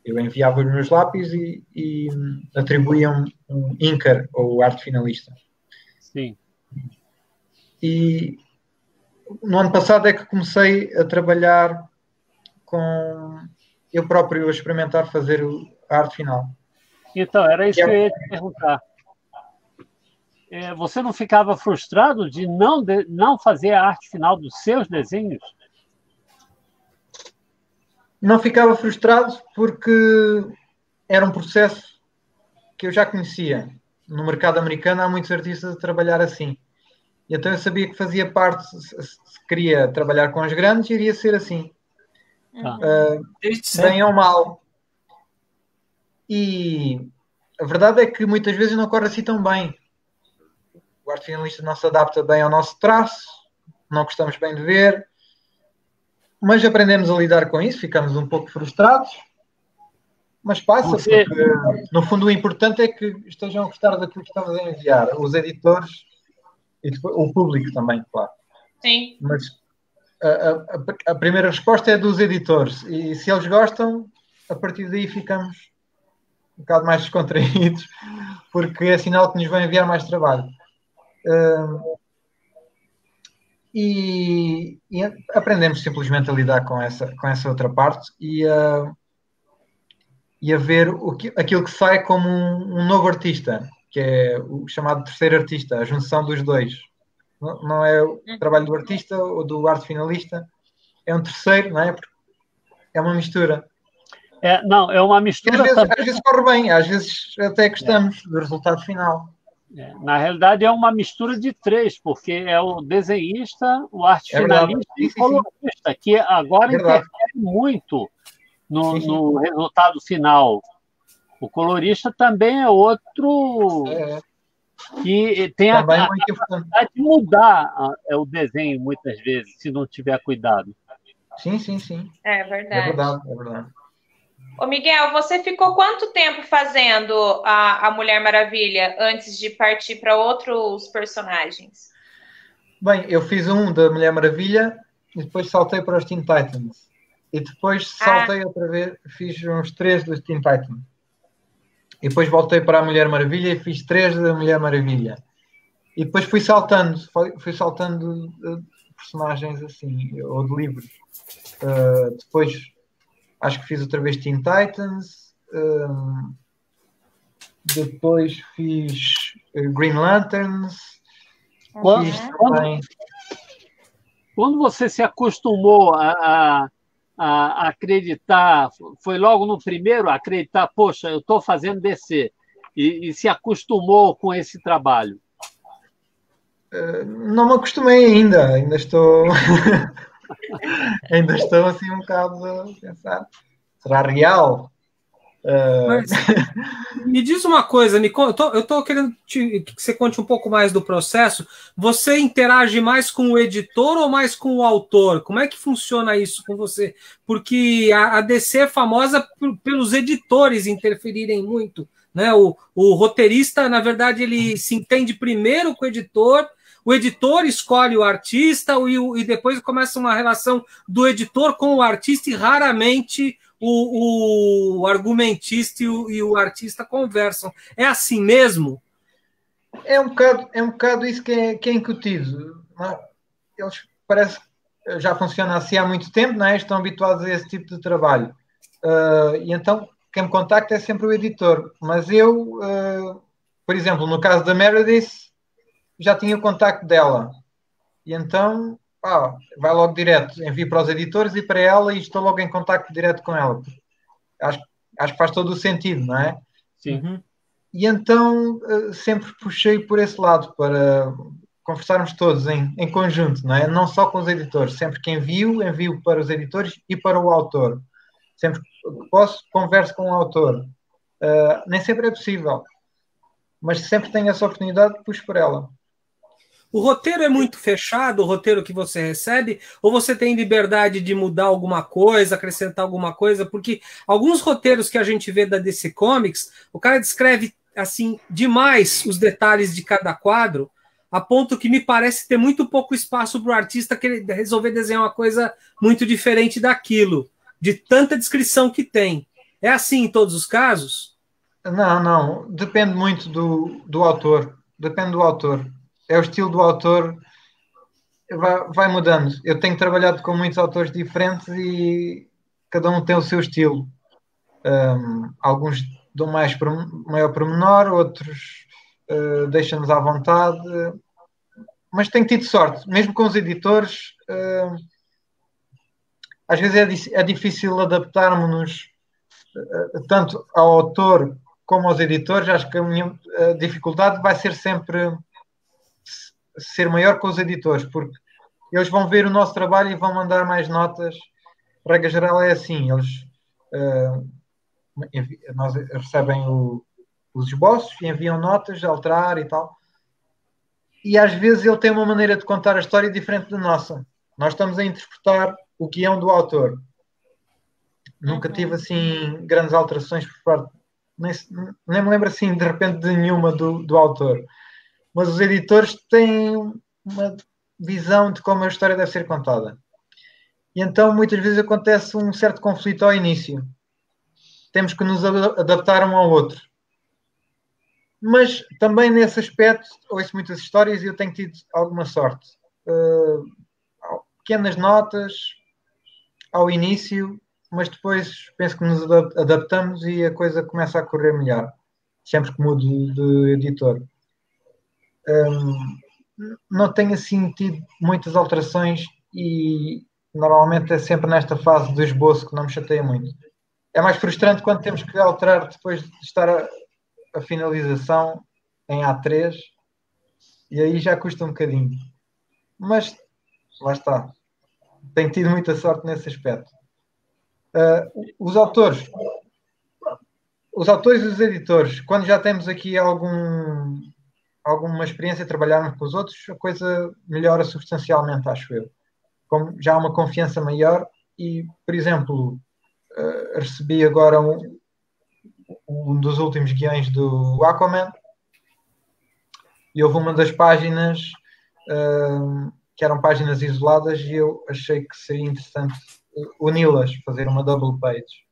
Speaker 3: Eu enviava os meus lápis e atribuíam um inker, ou arte finalista.
Speaker 2: Sim.
Speaker 3: E no ano passado é que comecei a trabalhar com eu próprio a experimentar fazer a arte final.
Speaker 2: Então, era isso que eu ia te perguntar. Você não ficava frustrado de não fazer a arte final dos seus desenhos?
Speaker 3: Não ficava frustrado porque era um processo que eu já conhecia. No mercado americano há muitos artistas a trabalhar assim. E então eu sabia que fazia parte, se queria trabalhar com os grandes, iria ser assim. Bem ou mal. E a verdade é que muitas vezes não corre assim tão bem. O arte finalista não se adapta bem ao nosso traço, não gostamos bem de ver, mas aprendemos a lidar com isso, ficamos um pouco frustrados, mas passa, porque no fundo o importante é que estejam a gostar daquilo que estamos a enviar, os editores e depois, o público também, claro.
Speaker 4: Sim.
Speaker 3: Mas a primeira resposta é dos editores, e se eles gostam, a partir daí ficamos um bocado mais descontraídos, porque é sinal que nos vão enviar mais trabalho. E aprendemos simplesmente a lidar com essa outra parte e a ver aquilo que sai como um novo artista, que é o chamado terceiro artista, a junção dos dois. Não é o trabalho do artista ou do arte finalista, é um terceiro, não é? Porque é uma mistura.
Speaker 2: Não, é uma mistura.
Speaker 3: Às vezes corre bem, às vezes até gostamos do resultado final.
Speaker 2: Na realidade, é uma mistura de três, porque é o desenhista, o arte finalista e o colorista, que agora interfere muito no resultado final. O colorista também é outro que tem a capacidade de mudar o desenho, muitas vezes, se não tiver cuidado.
Speaker 3: Sim.
Speaker 4: É verdade.
Speaker 3: É verdade.
Speaker 4: Ô Miguel, você ficou quanto tempo fazendo a Mulher Maravilha antes de partir para outros personagens?
Speaker 3: Bem, eu fiz um da Mulher Maravilha e depois saltei para os Teen Titans. E depois saltei outra vez, fiz uns 3 dos Teen Titans. E depois voltei para a Mulher Maravilha e fiz 3 da Mulher Maravilha. E depois fui saltando de personagens assim, ou de livros. Depois acho que fiz outra vez Teen Titans. Depois fiz Green Lanterns.
Speaker 2: Quando você se acostumou a acreditar, foi logo no primeiro a acreditar, poxa, eu estou fazendo DC, e se acostumou com esse trabalho?
Speaker 3: Não me acostumei ainda estou ainda estou assim um bocado a pensar, será real?
Speaker 1: Mas, me diz uma coisa, eu tô querendo que você conte um pouco mais do processo. Você interage mais com o editor ou mais com o autor? Como é que funciona isso com você? Porque a DC é famosa pelos editores interferirem muito, né? O roteirista, na verdade, ele se entende primeiro com o editor escolhe o artista e depois começa uma relação do editor com o artista e raramente o argumentista e o artista conversam. É assim mesmo?
Speaker 3: É um bocado isso que é incutido. Eles parece que já funciona assim há muito tempo, não é? Estão habituados a esse tipo de trabalho. E então, quem me contacta é sempre o editor. Mas eu, por exemplo, no caso da Meredith, já tinha o contacto dela. E então, vai logo direto, envio para os editores e para ela e estou logo em contacto direto com ela. Acho que faz todo o sentido, não é?
Speaker 2: Sim.
Speaker 3: E então sempre puxei por esse lado para conversarmos todos em conjunto, não é? Não só com os editores. Sempre que envio para os editores e para o autor. Sempre que posso, converso com o autor. Nem sempre é possível, mas sempre tenho essa oportunidade, puxo por ela.
Speaker 1: O roteiro é muito fechado, o roteiro que você recebe, ou você tem liberdade de mudar alguma coisa, acrescentar alguma coisa? Porque alguns roteiros que a gente vê da DC Comics, o cara descreve assim demais os detalhes de cada quadro, a ponto que me parece ter muito pouco espaço para o artista resolver desenhar uma coisa muito diferente daquilo, de tanta descrição que tem. É assim em todos os casos?
Speaker 3: Não. Depende muito do autor. Depende do autor. É o estilo do autor, vai mudando. Eu tenho trabalhado com muitos autores diferentes e cada um tem o seu estilo. Alguns dão maior pormenor, outros deixam-nos à vontade. Mas tenho tido sorte, mesmo com os editores. Às vezes é difícil adaptarmos-nos tanto ao autor como aos editores. Acho que a minha dificuldade vai ser sempre ser maior com os editores, porque eles vão ver o nosso trabalho e vão mandar mais notas. A regra geral é assim, eles recebem os esboços e enviam notas a alterar e tal. E às vezes ele tem uma maneira de contar a história diferente da nossa. Nós estamos a interpretar o guião do autor. Nunca tive assim grandes alterações por parte, nem me lembro assim de repente de nenhuma do autor. Mas os editores têm uma visão de como a história deve ser contada. E então muitas vezes acontece um certo conflito ao início. Temos que nos adaptar um ao outro. Mas também nesse aspecto ouço muitas histórias e eu tenho tido alguma sorte. Pequenas notas ao início, mas depois penso que nos adaptamos e a coisa começa a correr melhor. Sempre que mudo de editor. Não tenho assim tido muitas alterações e normalmente é sempre nesta fase do esboço que não me chateia muito. É mais frustrante quando temos que alterar depois de estar a finalização em A3 e aí já custa um bocadinho. Mas lá está. Tenho tido muita sorte nesse aspecto. Os autores e os editores, quando já temos aqui alguma experiência a trabalharmos com os outros, a coisa melhora substancialmente, acho eu. Como já há uma confiança maior e, por exemplo, recebi agora um dos últimos guiões do Aquaman e houve uma das páginas que eram páginas isoladas e eu achei que seria interessante uni-las, fazer uma double page,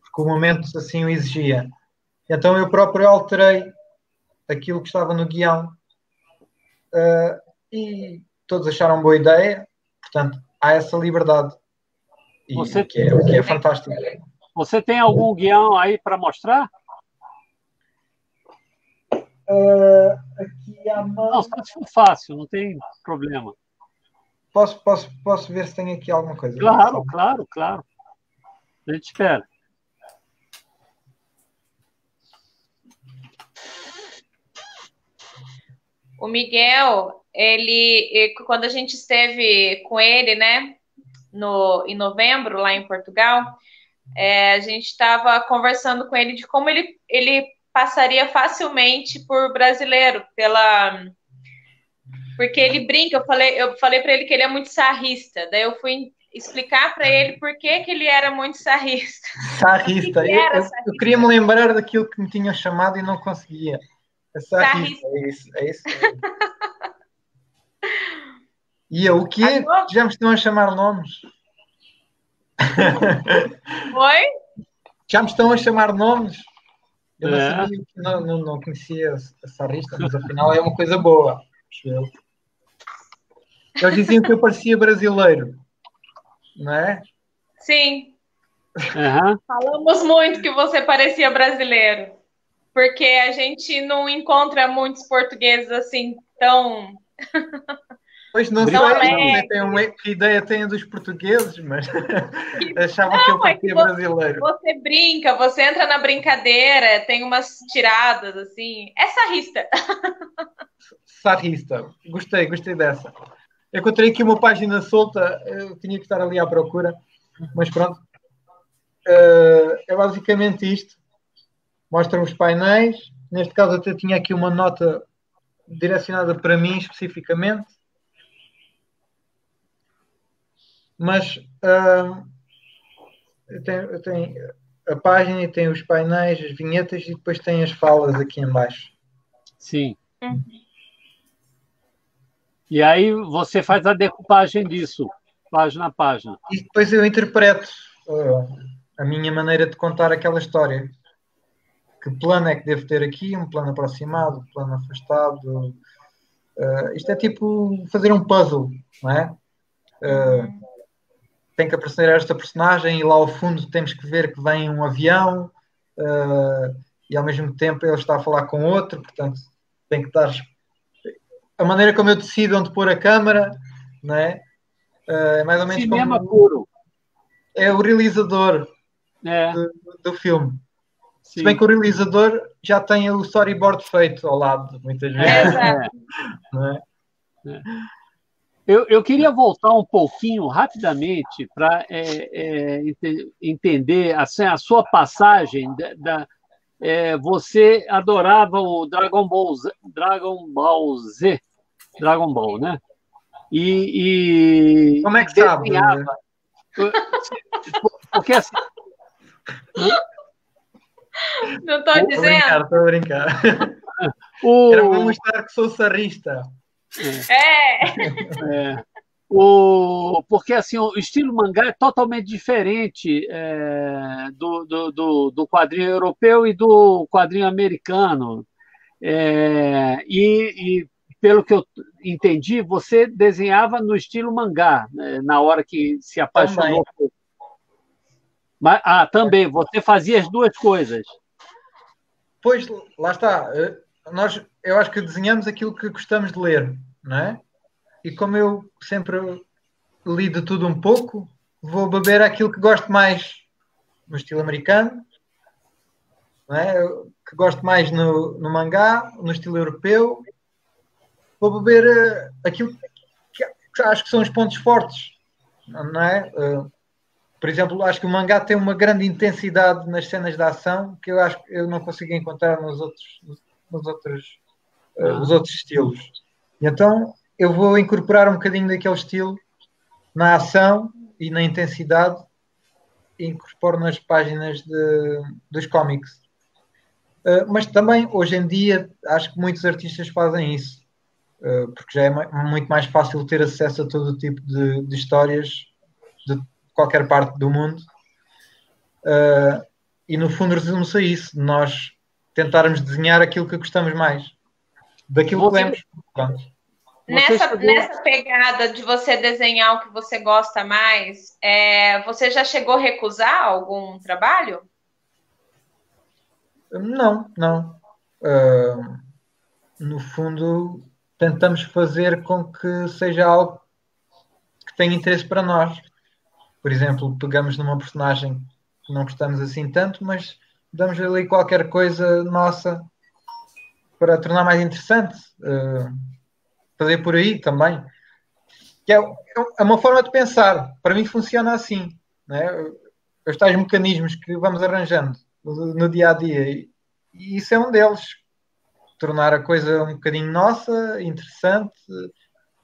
Speaker 3: porque o momento assim o exigia. Então eu próprio alterei aquilo que estava no guião e todos acharam boa ideia, portanto há essa liberdade e o que é fantástico.
Speaker 2: Você tem algum guião aí para mostrar?
Speaker 3: Aqui
Speaker 2: Não, se for fácil, não tem problema.
Speaker 3: Posso ver se tem aqui alguma coisa.
Speaker 2: Claro. A gente espera.
Speaker 4: O Miguel, quando a gente esteve com ele, né, em novembro, lá em Portugal, a gente estava conversando com ele de como ele passaria facilmente por brasileiro, porque ele brinca. Eu falei para ele que ele é muito sarrista, daí eu fui explicar para ele por que ele era muito sarrista.
Speaker 3: Sarrista. Eu queria me lembrar daquilo que me tinham chamado e não conseguia. Sarrista. É isso. E o quê? Já me estão a chamar nomes?
Speaker 4: Oi?
Speaker 3: Já me estão a chamar nomes? Eu não sabia, não conhecia a sarrista, mas afinal é uma coisa boa. Eles diziam que eu parecia brasileiro, não é?
Speaker 4: Sim. Falamos muito que você parecia brasileiro, porque a gente não encontra muitos portugueses assim tão...
Speaker 3: Pois não sei que ideia têm dos portugueses, mas achavam que eu parecia brasileiro.
Speaker 4: Você brinca, você entra na brincadeira, tem umas tiradas assim. É sarrista.
Speaker 3: Sarrista. Gostei dessa. Eu encontrei aqui uma página solta, eu tinha que estar ali à procura, mas pronto. É basicamente isto. Mostram os painéis. Neste caso até tinha aqui uma nota direcionada para mim especificamente. Mas eu tenho a página e tem os painéis, as vinhetas e depois tem as falas aqui em baixo.
Speaker 2: Sim. E aí você faz a decupagem disso, página a página.
Speaker 3: E depois eu interpreto a minha maneira de contar aquela história. Que plano é que devo ter aqui? Um plano aproximado, um plano afastado. Isto é tipo fazer um puzzle, não é? Tem que aparecer esta personagem e lá ao fundo temos que ver que vem um avião e ao mesmo tempo ele está a falar com outro, portanto tem que dar a maneira como eu decido onde pôr a câmara, não é? É mais ou menos
Speaker 2: cinema
Speaker 3: como
Speaker 2: puro.
Speaker 3: É o realizador do filme. Sim. Se bem que o realizador já tem o storyboard feito ao lado, muitas vezes. Não é?
Speaker 2: Eu queria voltar um pouquinho, rapidamente, para entender assim, a sua passagem. Você adorava o Dragon Ball, né?
Speaker 3: Como é que sabe?
Speaker 2: Porque assim...
Speaker 4: Não estou dizendo.
Speaker 3: Estou a brincar. Era para mostrar que sou sarrista.
Speaker 2: Porque assim, o estilo mangá é totalmente diferente do quadrinho europeu e do quadrinho americano. E pelo que eu entendi, você desenhava no estilo mangá, né, na hora que se apaixonou. Mas, também, você fazia as duas coisas.
Speaker 3: Pois, lá está. Eu acho que desenhamos aquilo que gostamos de ler, não é? E como eu sempre li de tudo um pouco, vou beber aquilo que gosto mais no estilo americano, não é? Que gosto mais no mangá, no estilo europeu. Vou beber aquilo que acho que são os pontos fortes, não é? Por exemplo, acho que o mangá tem uma grande intensidade nas cenas de ação que eu acho que eu não consigo encontrar nos outros estilos. E então eu vou incorporar um bocadinho daquele estilo na ação e na intensidade e incorporo nas páginas dos cómics. Mas também, hoje em dia, acho que muitos artistas fazem isso, porque já é muito mais fácil ter acesso a todo tipo de histórias de qualquer parte do mundo. E, no fundo, resume-se a isso. Nós tentarmos desenhar aquilo que gostamos mais. Daquilo que lemos.
Speaker 4: Nessa pegada de você desenhar o que você gosta mais, você já chegou a recusar algum trabalho?
Speaker 3: Não. no fundo, tentamos fazer com que seja algo que tenha interesse para nós. Por exemplo, pegamos numa personagem que não gostamos assim tanto, mas damos ali qualquer coisa nossa para tornar mais interessante. Fazer por aí também. Que é uma forma de pensar. Para mim funciona assim. Né? Os tais mecanismos que vamos arranjando no dia a dia. E isso é um deles. Tornar a coisa um bocadinho nossa, interessante,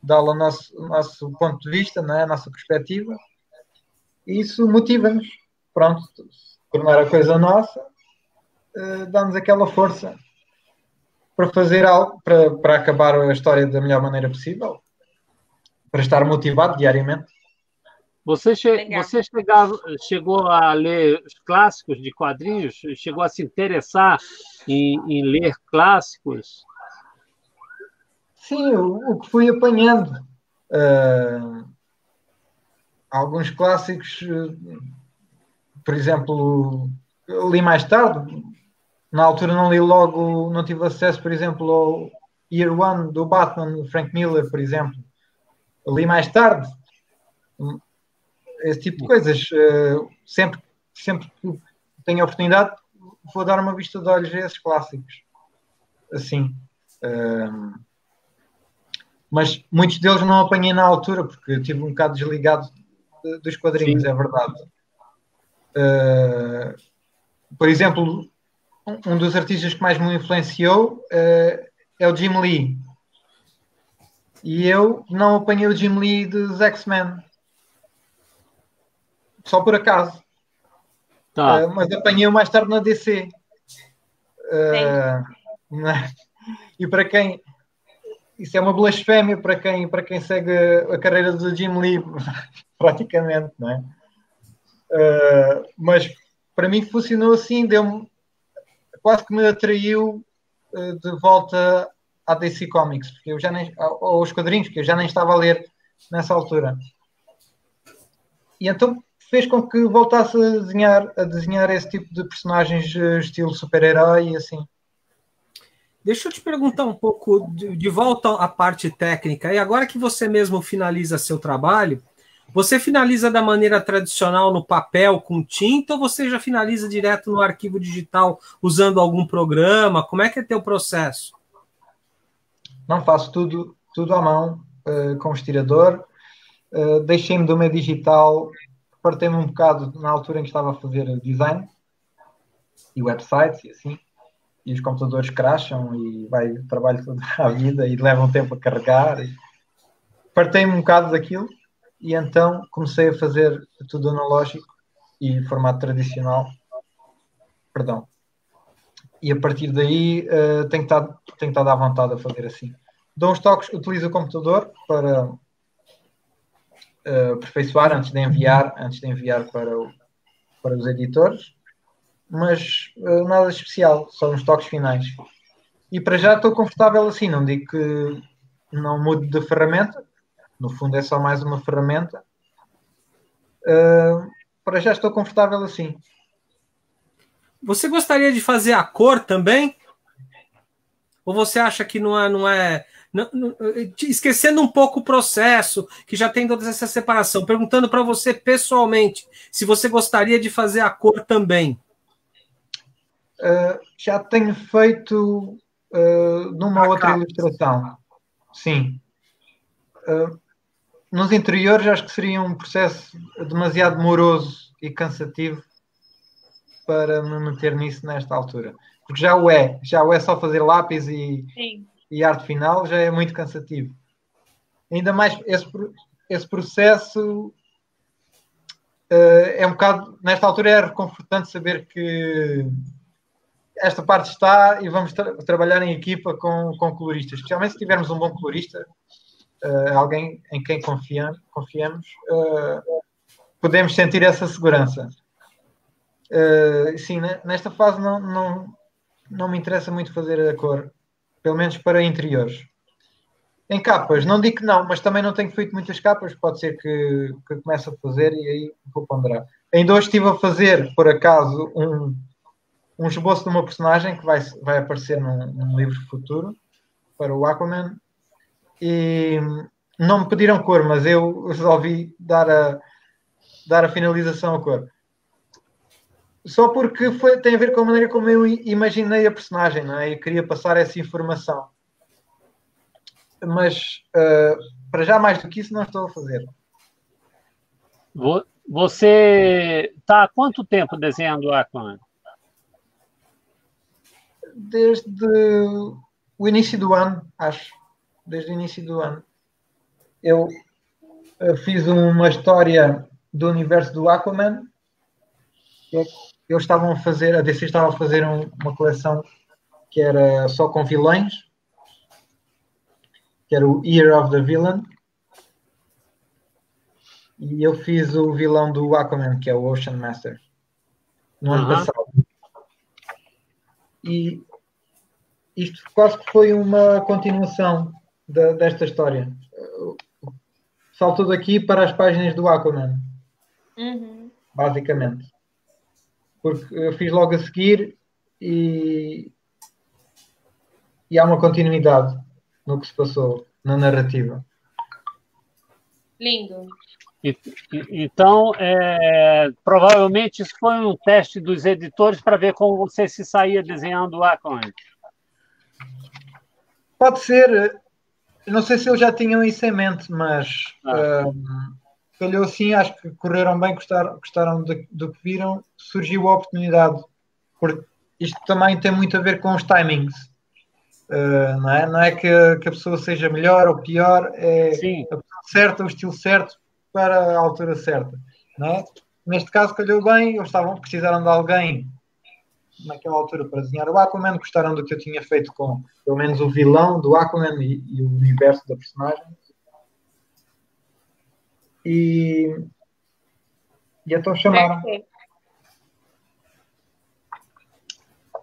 Speaker 3: dá-la o nosso ponto de vista, né? A nossa perspectiva. E isso motiva-nos. Pronto, tornar a coisa nossa, dá-nos aquela força para fazer algo, para acabar a história da melhor maneira possível, para estar motivado diariamente.
Speaker 2: Você chegou a ler os clássicos de quadrinhos? Chegou a se interessar em ler clássicos?
Speaker 3: Sim, o que fui apanhando. Alguns clássicos, por exemplo, eu li mais tarde. Na altura não li logo, não tive acesso, por exemplo, ao Year One do Batman, Frank Miller, por exemplo. Eu li mais tarde. Esse tipo de coisas. Sempre que tenho a oportunidade, vou dar uma vista de olhos a esses clássicos. Assim. Mas muitos deles não apanhei na altura, porque eu estive um bocado desligado dos quadrinhos, sim. É verdade. Por exemplo, um dos artistas que mais me influenciou é o Jim Lee. E eu não apanhei o Jim Lee dos X-Men. Só por acaso.
Speaker 2: Tá.
Speaker 3: Mas apanhei-o mais tarde na DC. E para quem... Isso é uma blasfémia para quem segue a carreira do Jim Lee, praticamente, não é? Mas para mim funcionou assim, quase que me atraiu de volta à DC Comics, porque eu já nem, aos quadrinhos, que eu já nem estava a ler nessa altura. E então fez com que voltasse a desenhar esse tipo de personagens estilo super-herói e assim.
Speaker 1: Deixa eu te perguntar um pouco, de volta à parte técnica, e agora que você mesmo finaliza seu trabalho, você finaliza da maneira tradicional no papel com tinta ou você já finaliza direto no arquivo digital usando algum programa? Como é que é teu processo?
Speaker 3: Não, faço tudo à mão, com o estirador. Deixei-me do meio digital, partei-me um bocado na altura em que estava a fazer design e websites e assim. E os computadores crasham e vai o trabalho toda a vida e levam tempo a carregar. Partei-me um bocado daquilo e então comecei a fazer tudo analógico e formato tradicional. Perdão. E a partir daí tenho estado à vontade a fazer assim. Dou uns toques, utilizo o computador para aperfeiçoar antes de enviar para os editores. Mas nada especial, só uns toques finais. E para já estou confortável assim, não digo que não mude de ferramenta, no fundo é só mais uma ferramenta. Para já estou confortável assim.
Speaker 1: Você gostaria de fazer a cor também? Ou você acha que não é esquecendo um pouco o processo, que já tem toda essa separação, perguntando para você pessoalmente, se você gostaria de fazer a cor também?
Speaker 3: Já tenho feito numa outra ilustração. Sim. Nos interiores acho que seria um processo demasiado moroso e cansativo para me meter nisso nesta altura. Porque já o é só fazer lápis e arte final, já é muito cansativo. Ainda mais esse processo é um bocado, nesta altura é reconfortante saber que esta parte está e vamos trabalhar em equipa com coloristas, especialmente se tivermos um bom colorista, alguém em quem confiamos, podemos sentir essa segurança. Sim, nesta fase não me interessa muito fazer a cor, pelo menos para interiores. Em capas, não digo que não, mas também não tenho feito muitas capas, pode ser que comece a fazer e aí vou ponderar. Ainda hoje estive a fazer, por acaso, um esboço de uma personagem que vai aparecer num livro futuro para o Aquaman e não me pediram cor, mas eu resolvi dar a finalização à cor. Só porque tem a ver com a maneira como eu imaginei a personagem, não é? E queria passar essa informação. Mas, para já, mais do que isso, não estou a fazer.
Speaker 2: Você está há quanto tempo desenhando o Aquaman?
Speaker 3: Desde o início do ano, acho. Desde o início do ano. Eu fiz uma história do universo do Aquaman. Eles estavam a fazer, a DC estava a fazer uma coleção que era só com vilões, que era o Year of the Villain. E eu fiz o vilão do Aquaman, que é o Ocean Master, no ano passado. E isto quase que foi uma continuação desta história. Saltou daqui para as páginas do Aquaman, basicamente. Porque eu fiz logo a seguir e há uma continuidade no que se passou, na narrativa.
Speaker 4: Lindo.
Speaker 2: Então, provavelmente isso foi um teste dos editores para ver como você se saía desenhando o Aquaman.
Speaker 3: Pode ser. Eu não sei se eles já tinham isso em mente, mas calhou assim, acho que correram bem, gostaram do que viram, surgiu a oportunidade. Porque isto também tem muito a ver com os timings. Não é que a pessoa seja melhor ou pior, é
Speaker 2: Sim.
Speaker 3: a pessoa certa, o estilo certo para a altura certa. Não é? Neste caso calhou bem, eles precisaram de alguém naquela altura para desenhar o Aquaman, gostaram do que eu tinha feito com pelo menos o vilão do Aquaman e o universo da personagem. E então chamaram.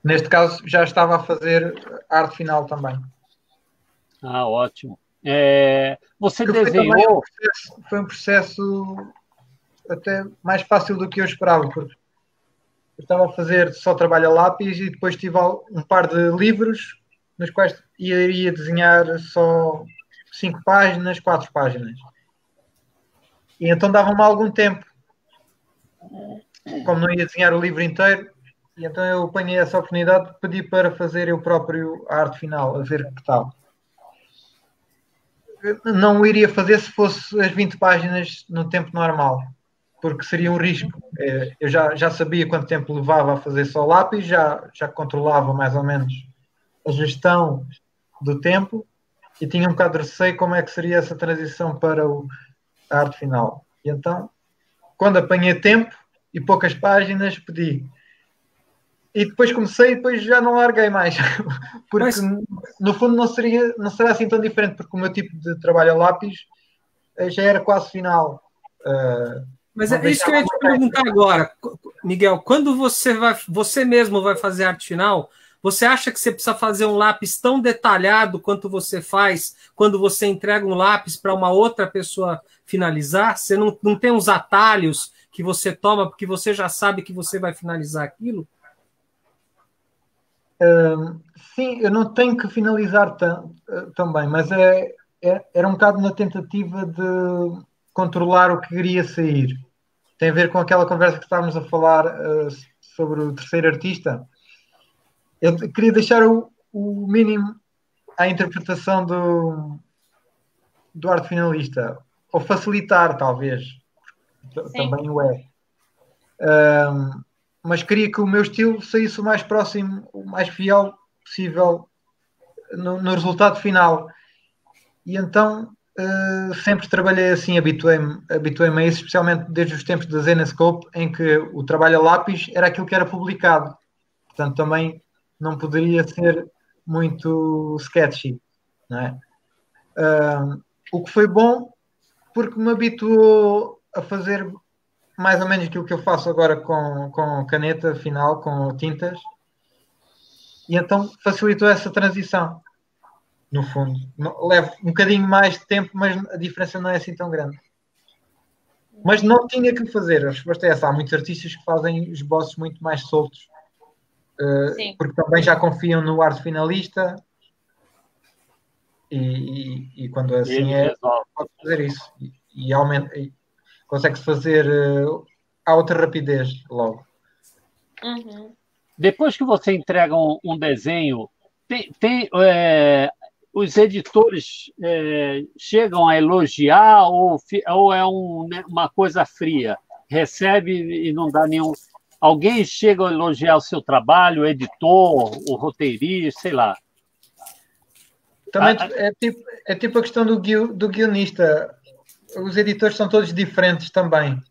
Speaker 3: Neste caso já estava a fazer a arte final também.
Speaker 2: Ótimo. Você desenhou...
Speaker 3: Foi um processo até mais fácil do que eu esperava, porque eu estava a fazer só trabalho a lápis e depois tive um par de livros nos quais iria desenhar só 5 páginas, 4 páginas. E então dava-me algum tempo. Como não ia desenhar o livro inteiro, e então eu apanhei essa oportunidade de pedir para fazer eu próprio a arte final, a ver que tal. Não o iria fazer se fosse as 20 páginas no tempo normal, porque seria um risco. Eu já sabia quanto tempo levava a fazer só lápis, já controlava mais ou menos a gestão do tempo e tinha um bocado de receio como é que seria essa transição para a arte final. E então, quando apanhei tempo e poucas páginas, pedi. E depois comecei e depois já não larguei mais. Porque, no fundo, não será assim tão diferente, porque o meu tipo de trabalho a lápis já era quase final.
Speaker 1: Mas é isso que eu ia te perguntar agora, Miguel. Quando você mesmo vai fazer arte final, você acha que você precisa fazer um lápis tão detalhado quanto você faz quando você entrega um lápis para uma outra pessoa finalizar? Você não tem uns atalhos que você toma porque você já sabe que você vai finalizar aquilo?
Speaker 3: Sim, eu não tenho que finalizar também, mas era um bocado na tentativa de controlar o que queria sair. Tem a ver com aquela conversa que estávamos a falar sobre o terceiro artista. Eu queria deixar o mínimo à interpretação do arte finalista, ou facilitar, talvez. Sim. Também o é. Mas queria que o meu estilo saísse o mais próximo, o mais fiel possível no resultado final. E então sempre trabalhei assim, habituei-me a isso, especialmente desde os tempos da Zenescope, em que o trabalho a lápis era aquilo que era publicado. Portanto, também não poderia ser muito sketchy, não é? O que foi bom, porque me habituou a fazer mais ou menos aquilo que eu faço agora com caneta final, com tintas, e então facilitou essa transição, no fundo. Leva um bocadinho mais de tempo, mas a diferença não é assim tão grande. Mas não tinha que fazer, a resposta é essa. Há muitos artistas que fazem esboços muito mais soltos, porque também já confiam no arte finalista, e quando assim
Speaker 2: Ele
Speaker 3: é,
Speaker 2: resolve.
Speaker 3: pode fazer isso. E aumenta, e consegue-se fazer a outra rapidez logo.
Speaker 4: Uhum.
Speaker 2: Depois que você entrega um desenho, os editores chegam a elogiar ou é né, uma coisa fria? Recebe e não dá nenhum. Alguém chega a elogiar o seu trabalho, o editor, o roteirista, sei lá.
Speaker 3: Também é tipo a questão do guionista. Os editores são todos diferentes também.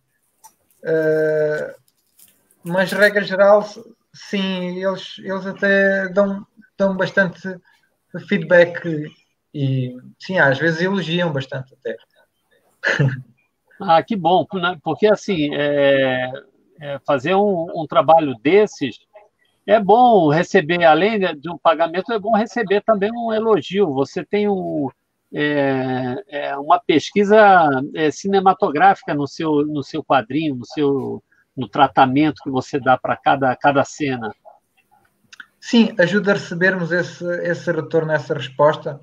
Speaker 3: Mas, regra geral, sim, eles até dão bastante feedback e, sim, às vezes elogiam bastante até.
Speaker 2: Ah, que bom, né? Porque assim, fazer um trabalho desses é bom receber, além de um pagamento, é bom receber também um elogio. Você tem uma pesquisa cinematográfica no seu quadrinho, no tratamento que você dá para cada cena.
Speaker 3: Sim, ajuda a recebermos esse retorno, essa resposta,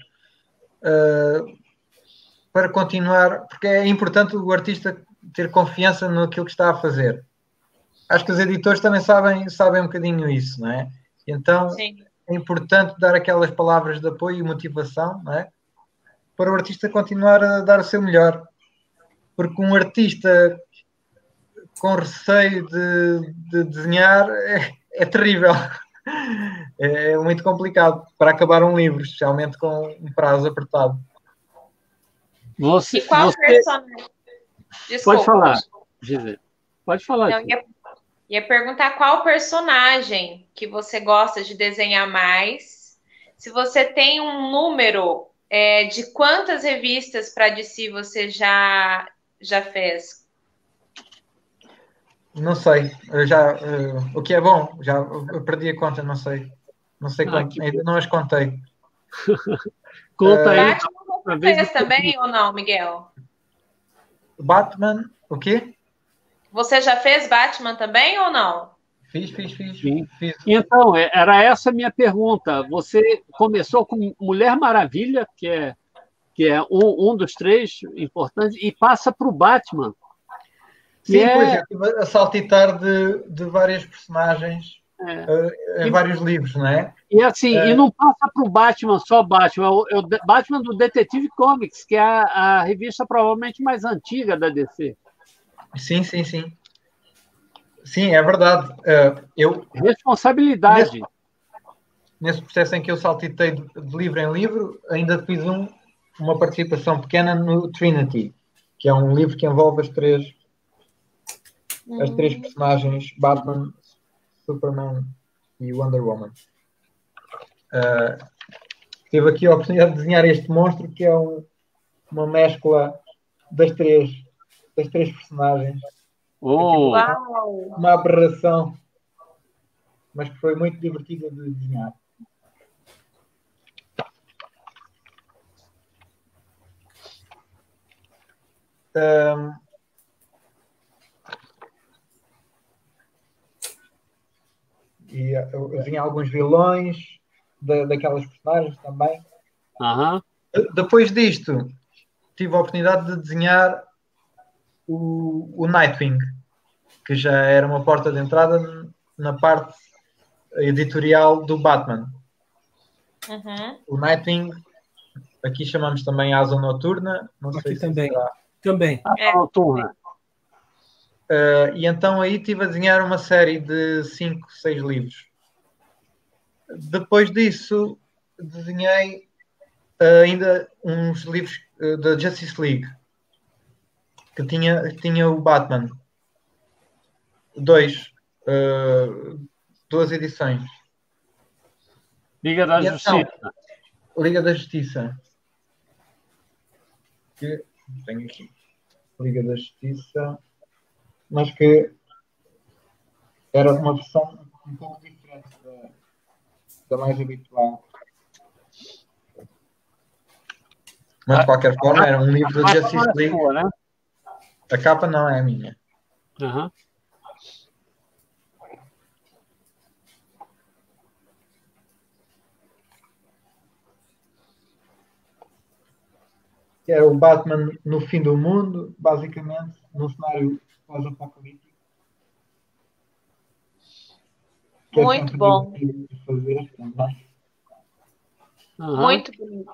Speaker 3: para continuar, porque é importante o artista ter confiança naquilo que está a fazer. Acho que os editores também sabem um bocadinho isso, não é? Então,
Speaker 4: Sim.
Speaker 3: é importante dar aquelas palavras de apoio e motivação, não é? Para o artista continuar a dar o seu melhor. Porque um artista com receio de desenhar é terrível. É muito complicado para acabar um livro, especialmente com um prazo apertado.
Speaker 4: E qual personagem? Desculpa.
Speaker 2: Pode falar, Gisele. Pode falar.
Speaker 4: Não, ia perguntar qual personagem que você gosta de desenhar mais. Se você tem um número de quantas revistas para DC você já fez?
Speaker 3: Não sei, o que é bom, eu perdi a conta, não sei. Não sei quanto, ainda não as contei.
Speaker 2: Conta aí.
Speaker 4: Batman você fez também ou não, Miguel?
Speaker 3: Batman, o quê?
Speaker 4: Você já fez Batman também ou não?
Speaker 3: Fiz.
Speaker 2: Então, era essa a minha pergunta. Você começou com Mulher Maravilha, que é um dos três importantes, e passa para o Batman.
Speaker 3: Sim, pois, eu estive a saltitar de várias personagens em vários livros, não é?
Speaker 2: E assim, e não passa para o Batman, só Batman, é o Batman do Detective Comics, que é a revista provavelmente mais antiga da DC.
Speaker 3: Sim. Sim, é verdade.
Speaker 2: Responsabilidade.
Speaker 3: Nesse processo em que eu saltitei de livro em livro, ainda fiz uma participação pequena no Trinity, que é um livro que envolve as três personagens, Batman, Superman e Wonder Woman. Tive aqui a oportunidade de desenhar este monstro, que é uma mescla das três personagens. Uma aberração, mas que foi muito divertida de desenhar. E eu desenhei alguns vilões daquelas personagens também. Depois disto, tive a oportunidade de desenhar o Nightwing, que já era uma porta de entrada na parte editorial do Batman. O Nightwing, aqui chamamos também Asa Noturna. Não
Speaker 1: aqui
Speaker 3: sei
Speaker 1: também.
Speaker 3: Se será.
Speaker 1: Também.
Speaker 2: Asa Noturna.
Speaker 3: E então aí estive a desenhar uma série de 5, 6 livros. Depois disso, desenhei ainda uns livros da Justice League, que tinha o Batman. Duas edições.
Speaker 2: Liga da Justiça.
Speaker 3: Então, Liga da Justiça. Que tenho aqui. Liga da Justiça. Mas que era uma versão um pouco diferente da mais habitual. Mas de qualquer forma era um livro da Justice League.
Speaker 2: Né?
Speaker 3: A capa não é a minha. que era o Batman no fim do mundo, basicamente, num cenário pós-apocalíptico. Que é
Speaker 4: Muito
Speaker 3: sempre
Speaker 4: bom.
Speaker 3: divertido de fazer também.
Speaker 4: Muito bonito.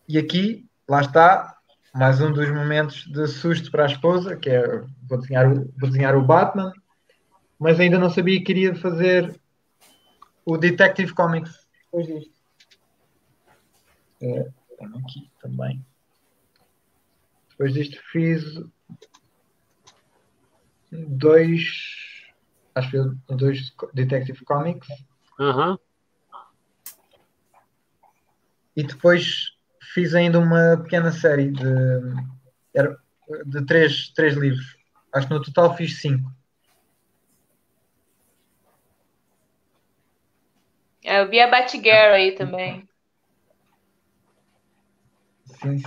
Speaker 3: E aqui, lá está, mais um dos momentos de susto para a esposa, que é vou desenhar o Batman, mas ainda não sabia que iria fazer o Detective Comics depois disto. Tenho aqui também. Depois disto fiz dois Detective Comics. E depois fiz ainda uma pequena série de três livros. Acho que no total fiz 5.
Speaker 4: Eu vi a Batgirl aí também.
Speaker 3: Sim.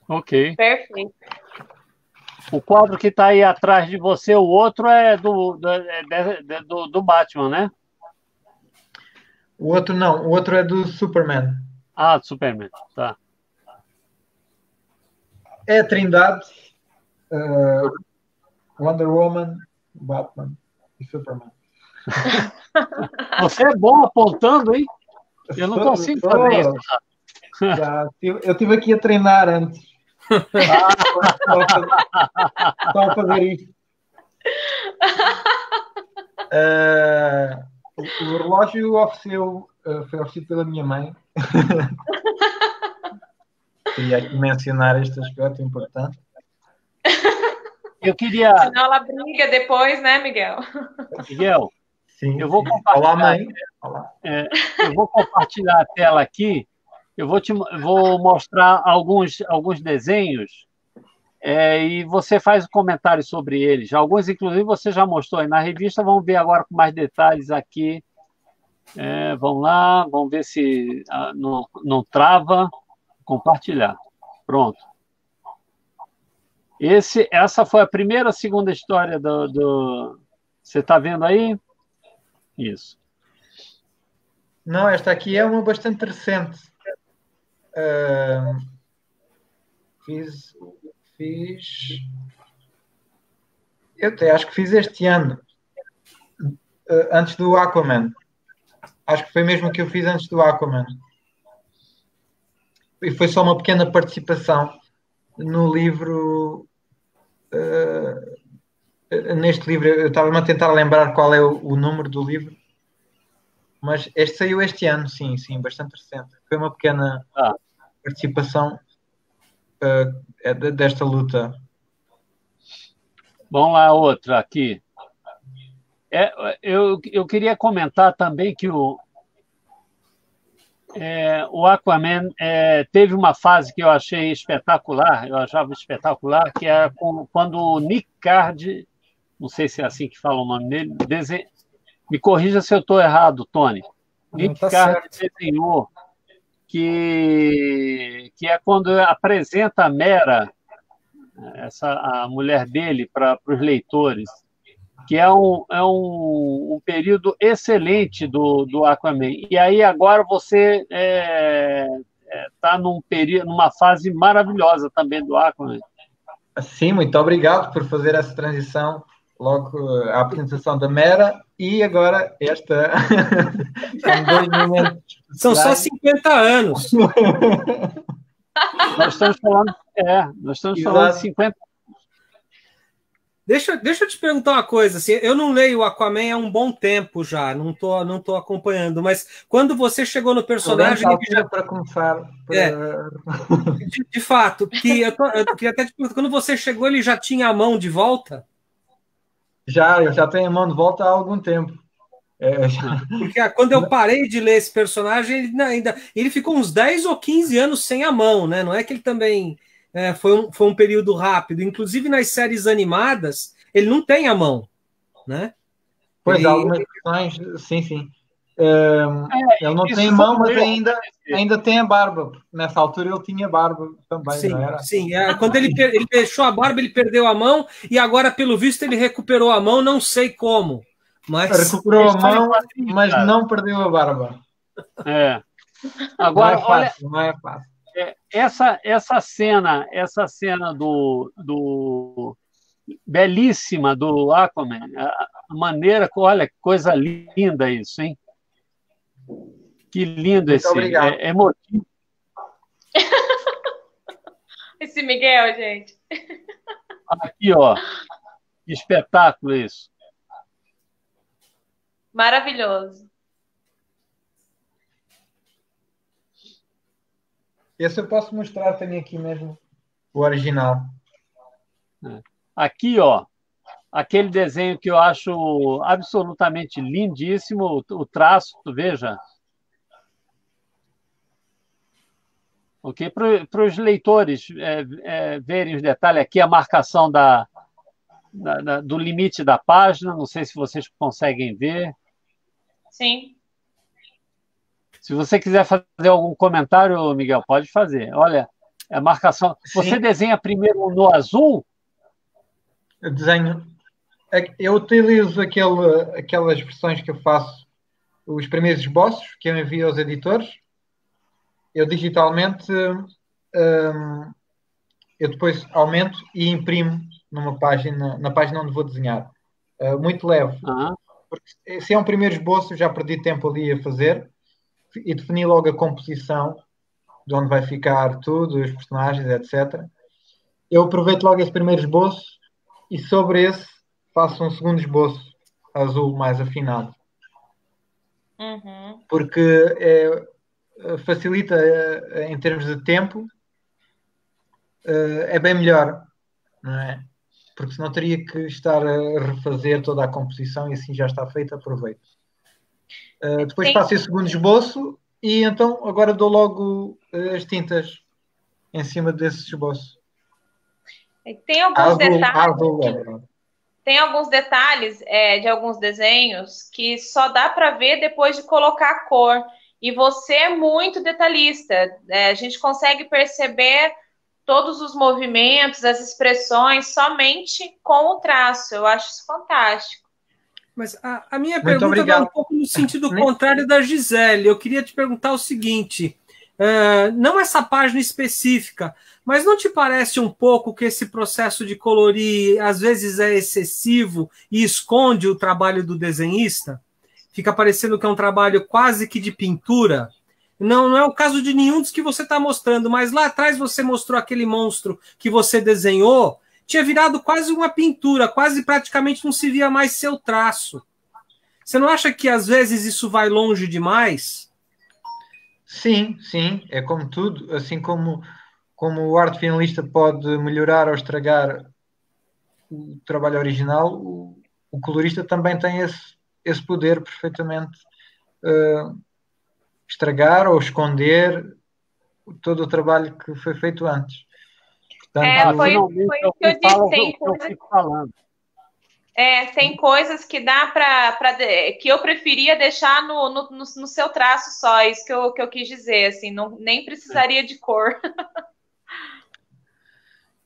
Speaker 2: Ok.
Speaker 4: Perfeito.
Speaker 2: O quadro que está aí atrás de você, o outro é do Batman, né?
Speaker 3: O outro não, o outro é do Superman.
Speaker 2: Ah, do Superman, tá.
Speaker 3: É a Trindade, Wonder Woman, Batman e Superman.
Speaker 2: Você é bom apontando, hein? Eu não consigo fazer isso.
Speaker 3: Eu estive aqui a treinar antes. Só a fazer isto. O relógio foi oferecido pela minha mãe. Queria aqui mencionar este aspecto importante.
Speaker 2: Eu queria...
Speaker 4: Senão ela briga depois, né, Miguel?
Speaker 2: Miguel,
Speaker 3: sim,
Speaker 2: eu vou
Speaker 3: sim.
Speaker 2: compartilhar...
Speaker 3: Olá, mãe. Olá.
Speaker 2: Eu vou compartilhar a tela aqui. Eu vou mostrar alguns desenhos e você faz um comentário sobre eles. Alguns, inclusive, você já mostrou aí na revista. Vamos ver agora com mais detalhes aqui. Vamos lá, vamos ver se não trava. Compartilhar. Pronto. Essa foi a primeira, segunda história do... Você está vendo aí? Isso.
Speaker 3: Não, esta aqui é uma bastante recente. Fiz. Eu até acho que fiz este ano, antes do Aquaman. Acho que foi mesmo que eu fiz antes do Aquaman. E foi só uma pequena participação no livro. Neste livro, eu estava-me a tentar lembrar qual é o número do livro, mas este saiu este ano, sim, bastante recente. Foi uma pequena participação desta luta.
Speaker 2: Vamos lá, outra aqui. Eu queria comentar também que o Aquaman teve uma fase que eu achei espetacular, eu achava espetacular, que é quando o Nick Card, não sei se é assim que fala o nome dele, me corrija se eu estou errado, Tony. Nick Card desenhou que é quando apresenta a Mera, a mulher dele, para os leitores, que é um período excelente do Aquaman. E aí agora você está numa fase maravilhosa também do Aquaman.
Speaker 3: Sim, muito obrigado por fazer essa transição, logo a apresentação da Mera e agora esta. São 2 momentos.
Speaker 1: São só 50 anos.
Speaker 2: Nós estamos falando de 50.
Speaker 1: Deixa eu te perguntar uma coisa, assim, eu não leio o Aquaman há um bom tempo já, não tô acompanhando, mas quando você chegou no personagem...
Speaker 3: Para começar...
Speaker 1: De fato, que eu queria até te perguntar, quando você chegou, ele já tinha a mão de volta?
Speaker 3: Eu já tenho a mão de volta há algum tempo.
Speaker 1: Porque quando eu parei de ler esse personagem, ele ficou uns 10 ou 15 anos sem a mão, né? Não é que ele também... foi um período rápido. Inclusive, nas séries animadas, ele não tem a mão, né?
Speaker 3: Pois, algumas questões, sim. Ele não tem mão, mas ainda tem a barba. Nessa altura ele tinha barba também,
Speaker 1: sim,
Speaker 3: não era?
Speaker 1: Sim, quando ele deixou a barba, ele perdeu a mão, e agora, pelo visto, ele recuperou a mão, não sei como. Mas...
Speaker 3: Recuperou a mão, mas não perdeu a barba.
Speaker 2: Agora,
Speaker 3: não é fácil.
Speaker 2: Essa cena do belíssima do Aquaman, a maneira, olha, que coisa linda isso, hein? Que lindo esse. É emotivo.
Speaker 4: Esse Miguel, gente.
Speaker 2: Aqui, ó. Que espetáculo isso.
Speaker 4: Maravilhoso.
Speaker 3: Esse eu posso mostrar, tenho aqui mesmo o original.
Speaker 2: Aqui, ó. Aquele desenho que eu acho absolutamente lindíssimo, o traço, tu veja. Ok? Para os leitores verem os detalhes, aqui a marcação do limite da página, não sei se vocês conseguem ver.
Speaker 4: Sim.
Speaker 2: Se você quiser fazer algum comentário, Miguel, pode fazer. Olha, a marcação. Você
Speaker 3: Sim.
Speaker 2: desenha primeiro no azul?
Speaker 3: Eu desenho. Eu utilizo aquelas versões que eu faço, os primeiros esboços que eu envio aos editores. Eu digitalmente, eu depois aumento e imprimo na página onde vou desenhar. Muito leve. Porque se é um primeiro esboço, já perdi tempo ali a fazer e defini logo a composição de onde vai ficar tudo, os personagens, etc. Eu aproveito logo esse primeiro esboço e sobre esse faço um segundo esboço azul mais afinado.
Speaker 4: Uhum.
Speaker 3: Porque facilita em termos de tempo, é bem melhor, não é? Porque senão teria que estar a refazer toda a composição e assim já está feito, aproveito. Depois faço esse segundo esboço e então agora dou logo as tintas em cima desse esboço.
Speaker 4: Tem alguns detalhes. Tem alguns detalhes de alguns desenhos que só dá para ver depois de colocar a cor. E você é muito detalhista. A gente consegue perceber todos os movimentos, as expressões, somente com o traço. Eu acho isso fantástico.
Speaker 1: Mas a minha pergunta vai um pouco no sentido contrário da Gisele. Eu queria te perguntar o seguinte, não essa página específica, mas não te parece um pouco que esse processo de colorir às vezes é excessivo e esconde o trabalho do desenhista? Fica parecendo que é um trabalho quase que de pintura? Não é o caso de nenhum dos que você está mostrando, mas lá atrás você mostrou aquele monstro que você desenhou, tinha virado quase uma pintura, quase praticamente não se via mais seu traço. Você não acha que às vezes isso vai longe demais?
Speaker 3: Sim, é como tudo, assim como o arte finalista pode melhorar ou estragar o trabalho original, o colorista também tem esse poder perfeitamente estragar ou esconder todo o trabalho que foi feito antes.
Speaker 4: Portanto, foi o que eu disse. Tem coisas que dá que eu preferia deixar no seu traço só, isso que eu quis dizer, assim, nem precisaria de cor.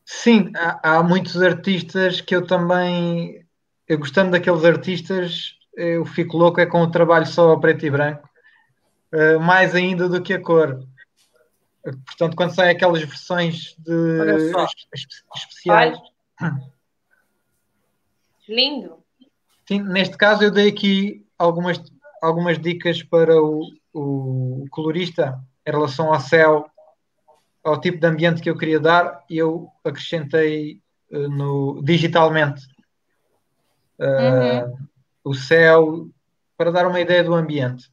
Speaker 3: Sim, há muitos artistas que eu também, gostando daqueles artistas, eu fico louco com o trabalho só a preto e branco, mais ainda do que a cor. Portanto, quando saem aquelas versões especiais.
Speaker 4: Olha. Lindo.
Speaker 3: Sim, neste caso eu dei aqui algumas dicas para o colorista em relação ao céu, ao tipo de ambiente que eu queria dar, e eu acrescentei digitalmente o céu para dar uma ideia do ambiente.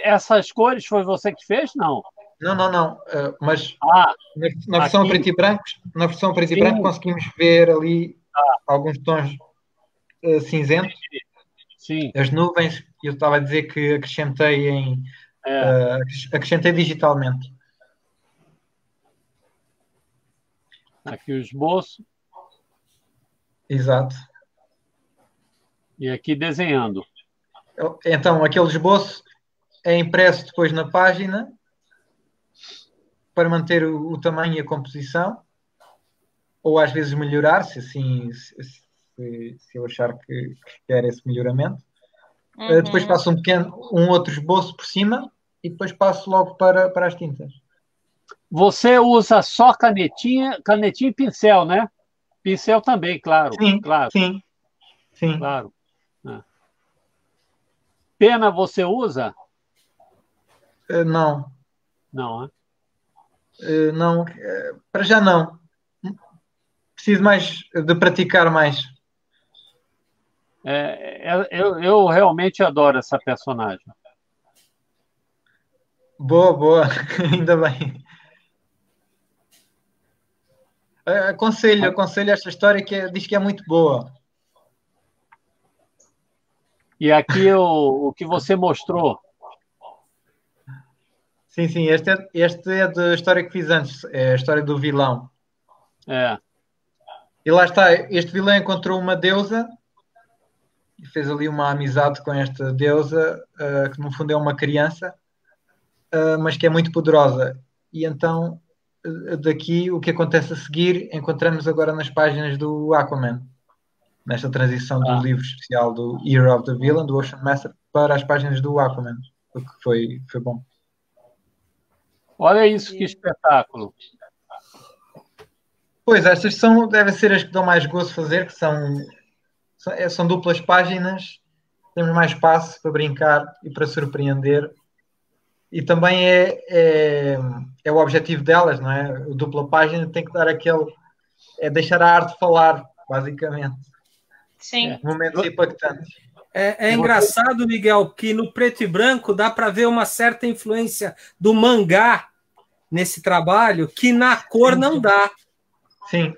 Speaker 2: Essas cores foi você que fez? Não.
Speaker 3: Não. Mas na versão preto e branco, conseguimos ver ali alguns tons cinzentos.
Speaker 2: Sim.
Speaker 3: As nuvens, eu estava a dizer que acrescentei acrescentei digitalmente.
Speaker 2: Aqui o esboço.
Speaker 3: Exato.
Speaker 2: E aqui desenhando.
Speaker 3: Então, aquele esboço é impresso depois na página para manter o tamanho e a composição, ou às vezes melhorar, se eu achar que quer esse melhoramento. Depois passo um outro esboço por cima e depois passo logo para as tintas.
Speaker 2: Você usa só canetinha e pincel, né? Pincel também, claro.
Speaker 3: Sim,
Speaker 2: claro.
Speaker 3: sim.
Speaker 2: Claro. Pena você usa?
Speaker 3: Não.
Speaker 2: Não, né?
Speaker 3: Não, para já não. Preciso mais de praticar mais.
Speaker 2: Eu realmente adoro essa personagem.
Speaker 3: Boa. Ainda bem. Aconselho esta história diz que é muito boa.
Speaker 2: E aqui o que você mostrou.
Speaker 3: Sim, este é da história que fiz antes, é a história do vilão. E lá está, este vilão encontrou uma deusa e fez ali uma amizade com esta deusa, que no fundo é uma criança, mas que é muito poderosa. E então, daqui, o que acontece a seguir, encontramos agora nas páginas do Aquaman, nesta transição do livro especial do Year of the Villain, do Ocean Master, para as páginas do Aquaman, o que foi bom.
Speaker 2: Olha isso, que espetáculo.
Speaker 3: Pois, estas devem ser as que dão mais gosto de fazer, que são duplas páginas, temos mais espaço para brincar e para surpreender. E também é o objetivo delas, não é? A dupla página tem que dar deixar a arte falar, basicamente.
Speaker 4: Sim.
Speaker 3: Momentos impactantes.
Speaker 1: É engraçado, Miguel, que no preto e branco dá para ver uma certa influência do mangá nesse trabalho, que na cor não dá.
Speaker 3: Sim.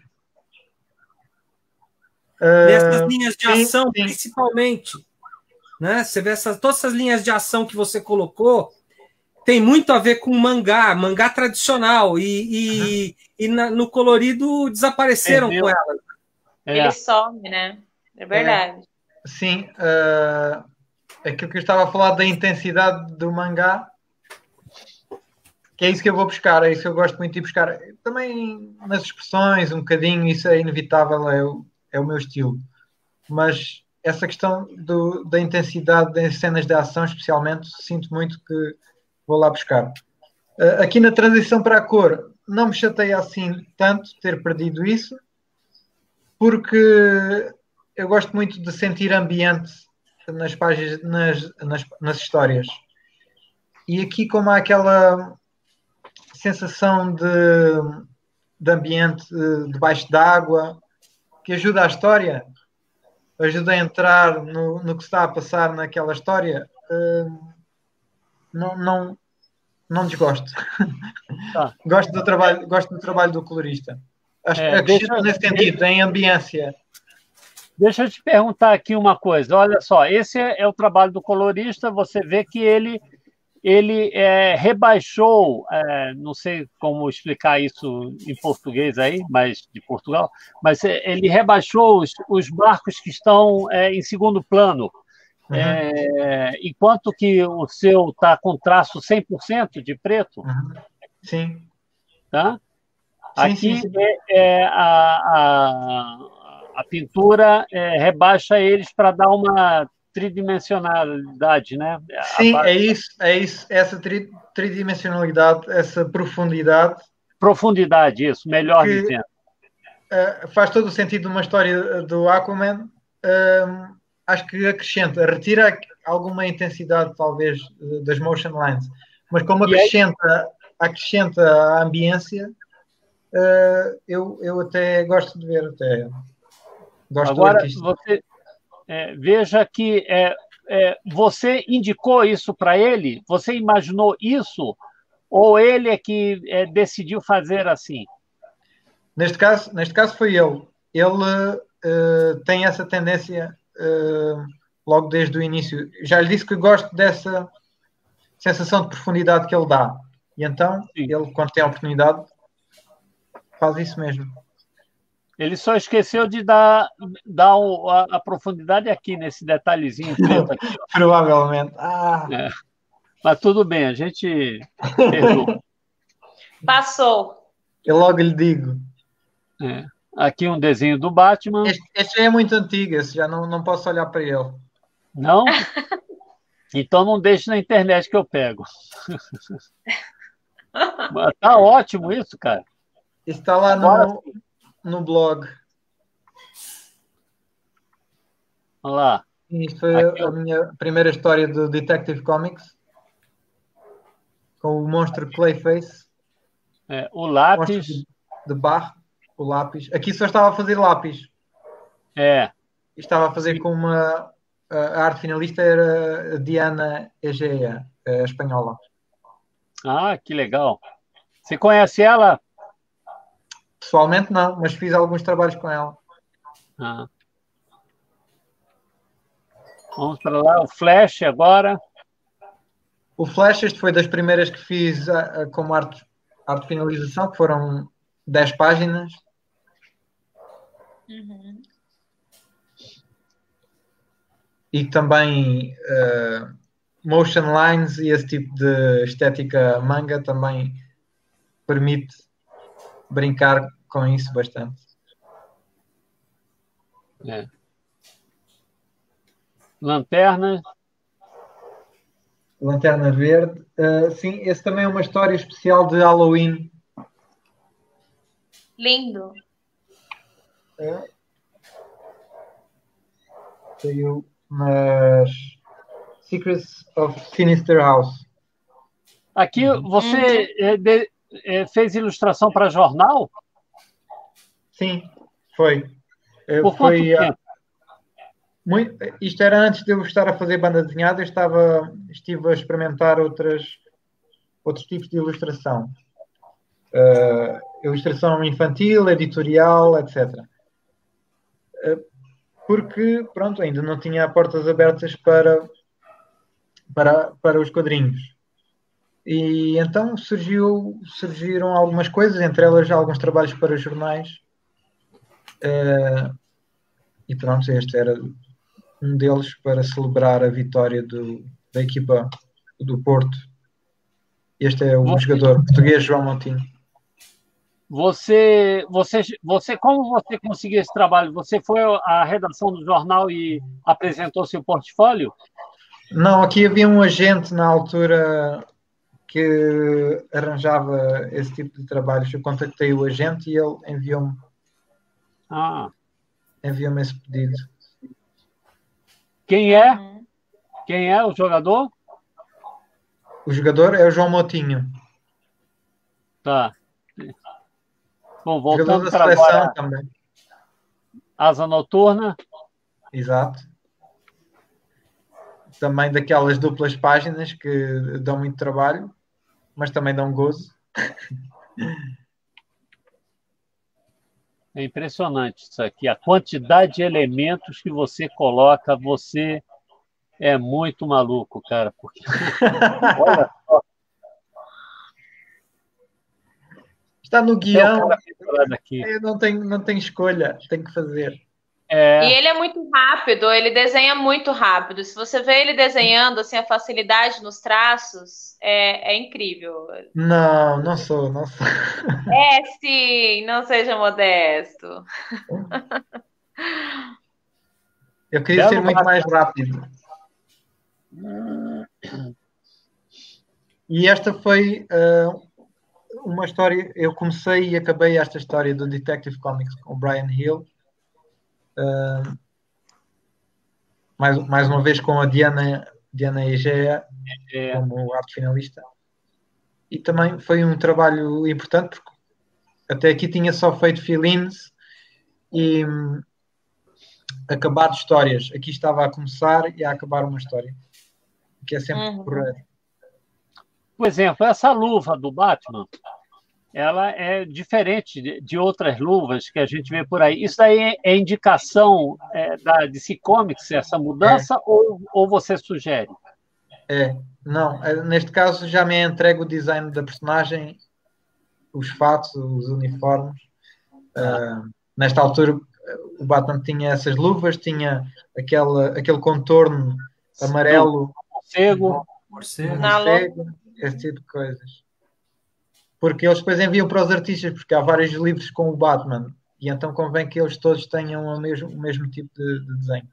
Speaker 1: Nessas linhas de ação, principalmente. Né? Você vê todas essas linhas de ação que você colocou, tem muito a ver com mangá tradicional. E no colorido desapareceram com elas.
Speaker 4: Ele some, né? É verdade.
Speaker 3: Sim. Aquilo que eu estava a falar da intensidade do mangá, que é isso que eu vou buscar, é isso que eu gosto muito de buscar. Também nas expressões, um bocadinho, isso é inevitável, é o meu estilo. Mas essa questão da intensidade das cenas de ação, especialmente, sinto muito que vou lá buscar. Aqui na transição para a cor, não me chateia assim tanto ter perdido isso, porque eu gosto muito de sentir ambiente nas páginas, nas histórias. E aqui, como há aquela sensação de ambiente debaixo d'água, que ajuda a história, ajuda a entrar no que está a passar naquela história, não desgosto. Gosto do trabalho do colorista. Acho que acrescenta nesse sentido, em ambiência.
Speaker 2: Deixa eu te perguntar aqui uma coisa. Olha só, esse é o trabalho do colorista. Você vê que ele rebaixou, não sei como explicar isso em português aí, mas de Portugal, mas ele rebaixou os barcos que estão em segundo plano, enquanto que o seu está com traço 100% de preto.
Speaker 3: Sim.
Speaker 2: Tá?
Speaker 3: Sim,
Speaker 2: aqui a pintura rebaixa eles para dar uma tridimensionalidade, né?
Speaker 3: Sim, é isso. Essa tridimensionalidade, essa profundidade.
Speaker 2: Profundidade, isso, melhor dizendo.
Speaker 3: Faz todo o sentido numa história do Aquaman. Acho que retira alguma intensidade, talvez, das motion lines, mas como acrescenta a ambiência, eu até gosto de ver. Gosto
Speaker 2: agora,
Speaker 3: do artista.
Speaker 2: Você veja que você indicou isso para ele? Você imaginou isso? Ou ele é que decidiu fazer assim?
Speaker 3: Neste caso foi ele. Ele tem essa tendência logo desde o início. Já lhe disse que gosto dessa sensação de profundidade que ele dá. E então, ele, quando tem a oportunidade, faz isso mesmo.
Speaker 2: Ele só esqueceu de dar a profundidade aqui, nesse detalhezinho preto aqui. Ó.
Speaker 3: Provavelmente.
Speaker 2: Mas tudo bem, a gente perdoa.
Speaker 4: Passou.
Speaker 3: Eu logo lhe digo.
Speaker 2: Aqui um desenho do Batman.
Speaker 3: Este já é muito antigo, esse já não posso olhar para ele.
Speaker 2: Não? Então não deixe na internet que eu pego. Mas tá ótimo isso, cara.
Speaker 3: Isso está lá no blog.
Speaker 2: Olha lá.
Speaker 3: Isto foi a minha primeira história do Detective Comics. Com o monstro Clayface.
Speaker 2: O lápis.
Speaker 3: De barro, o lápis. Aqui só estava a fazer lápis. Estava a fazer com uma... A arte finalista era a Diana Egea, a espanhola.
Speaker 2: Ah, que legal. Você conhece ela?
Speaker 3: Pessoalmente não, mas fiz alguns trabalhos com ela.
Speaker 2: Vamos para lá, o Flash agora.
Speaker 3: O Flash, este foi das primeiras que fiz como arte finalização, que foram 10 páginas. E também motion lines e esse tipo de estética manga também permite brincar com isso bastante.
Speaker 2: Lanterna
Speaker 3: Verde. Sim, esse também é uma história especial de Halloween.
Speaker 4: Lindo.
Speaker 3: Saiu nas Secrets of Sinister House.
Speaker 2: Aqui você fez ilustração para jornal?
Speaker 3: Sim, foi.
Speaker 2: Por quanto tempo?
Speaker 3: Isto era antes de eu estar a fazer banda desenhada, estive a experimentar outros tipos de ilustração. Ilustração infantil, editorial, etc. Porque, pronto, ainda não tinha portas abertas para os quadrinhos. E então surgiram algumas coisas, entre elas alguns trabalhos para jornais. E pronto, este era um deles para celebrar a vitória da equipa do Porto. Este é o jogador português João Moutinho.
Speaker 2: Como você conseguiu esse trabalho? Você foi à redação do jornal e apresentou seu portfólio?
Speaker 3: Não, aqui havia um agente na altura que arranjava esse tipo de trabalhos. Eu contactei o agente e ele enviou-me esse pedido.
Speaker 2: Quem é? Quem é o jogador?
Speaker 3: O jogador é o João Moutinho.
Speaker 2: Tá. Bom, voltando
Speaker 3: para agora. Também.
Speaker 2: Asa Noturna.
Speaker 3: Exato. Também daquelas duplas páginas que dão muito trabalho, mas também dão gozo.
Speaker 2: É impressionante isso aqui. A quantidade de elementos que você coloca, você é muito maluco, cara. Porque... Olha só.
Speaker 3: Está no guião. Não tem escolha, tem que fazer.
Speaker 4: E ele é muito rápido, ele desenha muito rápido. Se você vê ele desenhando, assim, a facilidade nos traços, é incrível.
Speaker 3: Não sou.
Speaker 4: Sim, não seja modesto.
Speaker 3: Eu queria ser muito mais rápido. E esta foi uma história. Eu comecei e acabei esta história do Detective Comics com o Brian Hill. Mais uma vez com a Diana Egea como arte finalista. E também foi um trabalho importante, porque até aqui tinha só feito fill-ins e acabado histórias. Aqui estava a começar e a acabar uma história, que é sempre correto.
Speaker 2: Por exemplo, essa luva do Batman, ela é diferente de outras luvas que a gente vê por aí. Isso daí é indicação da DC Comics, essa mudança, ou você sugere?
Speaker 3: Não. Neste caso já me entregue o design da personagem, os fatos, os uniformes. nesta altura o Batman tinha essas luvas, tinha aquele contorno amarelo, morcego, esse tipo de coisas. Porque eles depois enviam para os artistas, porque há vários livros com o Batman, e então convém que eles todos tenham o mesmo tipo de desenho.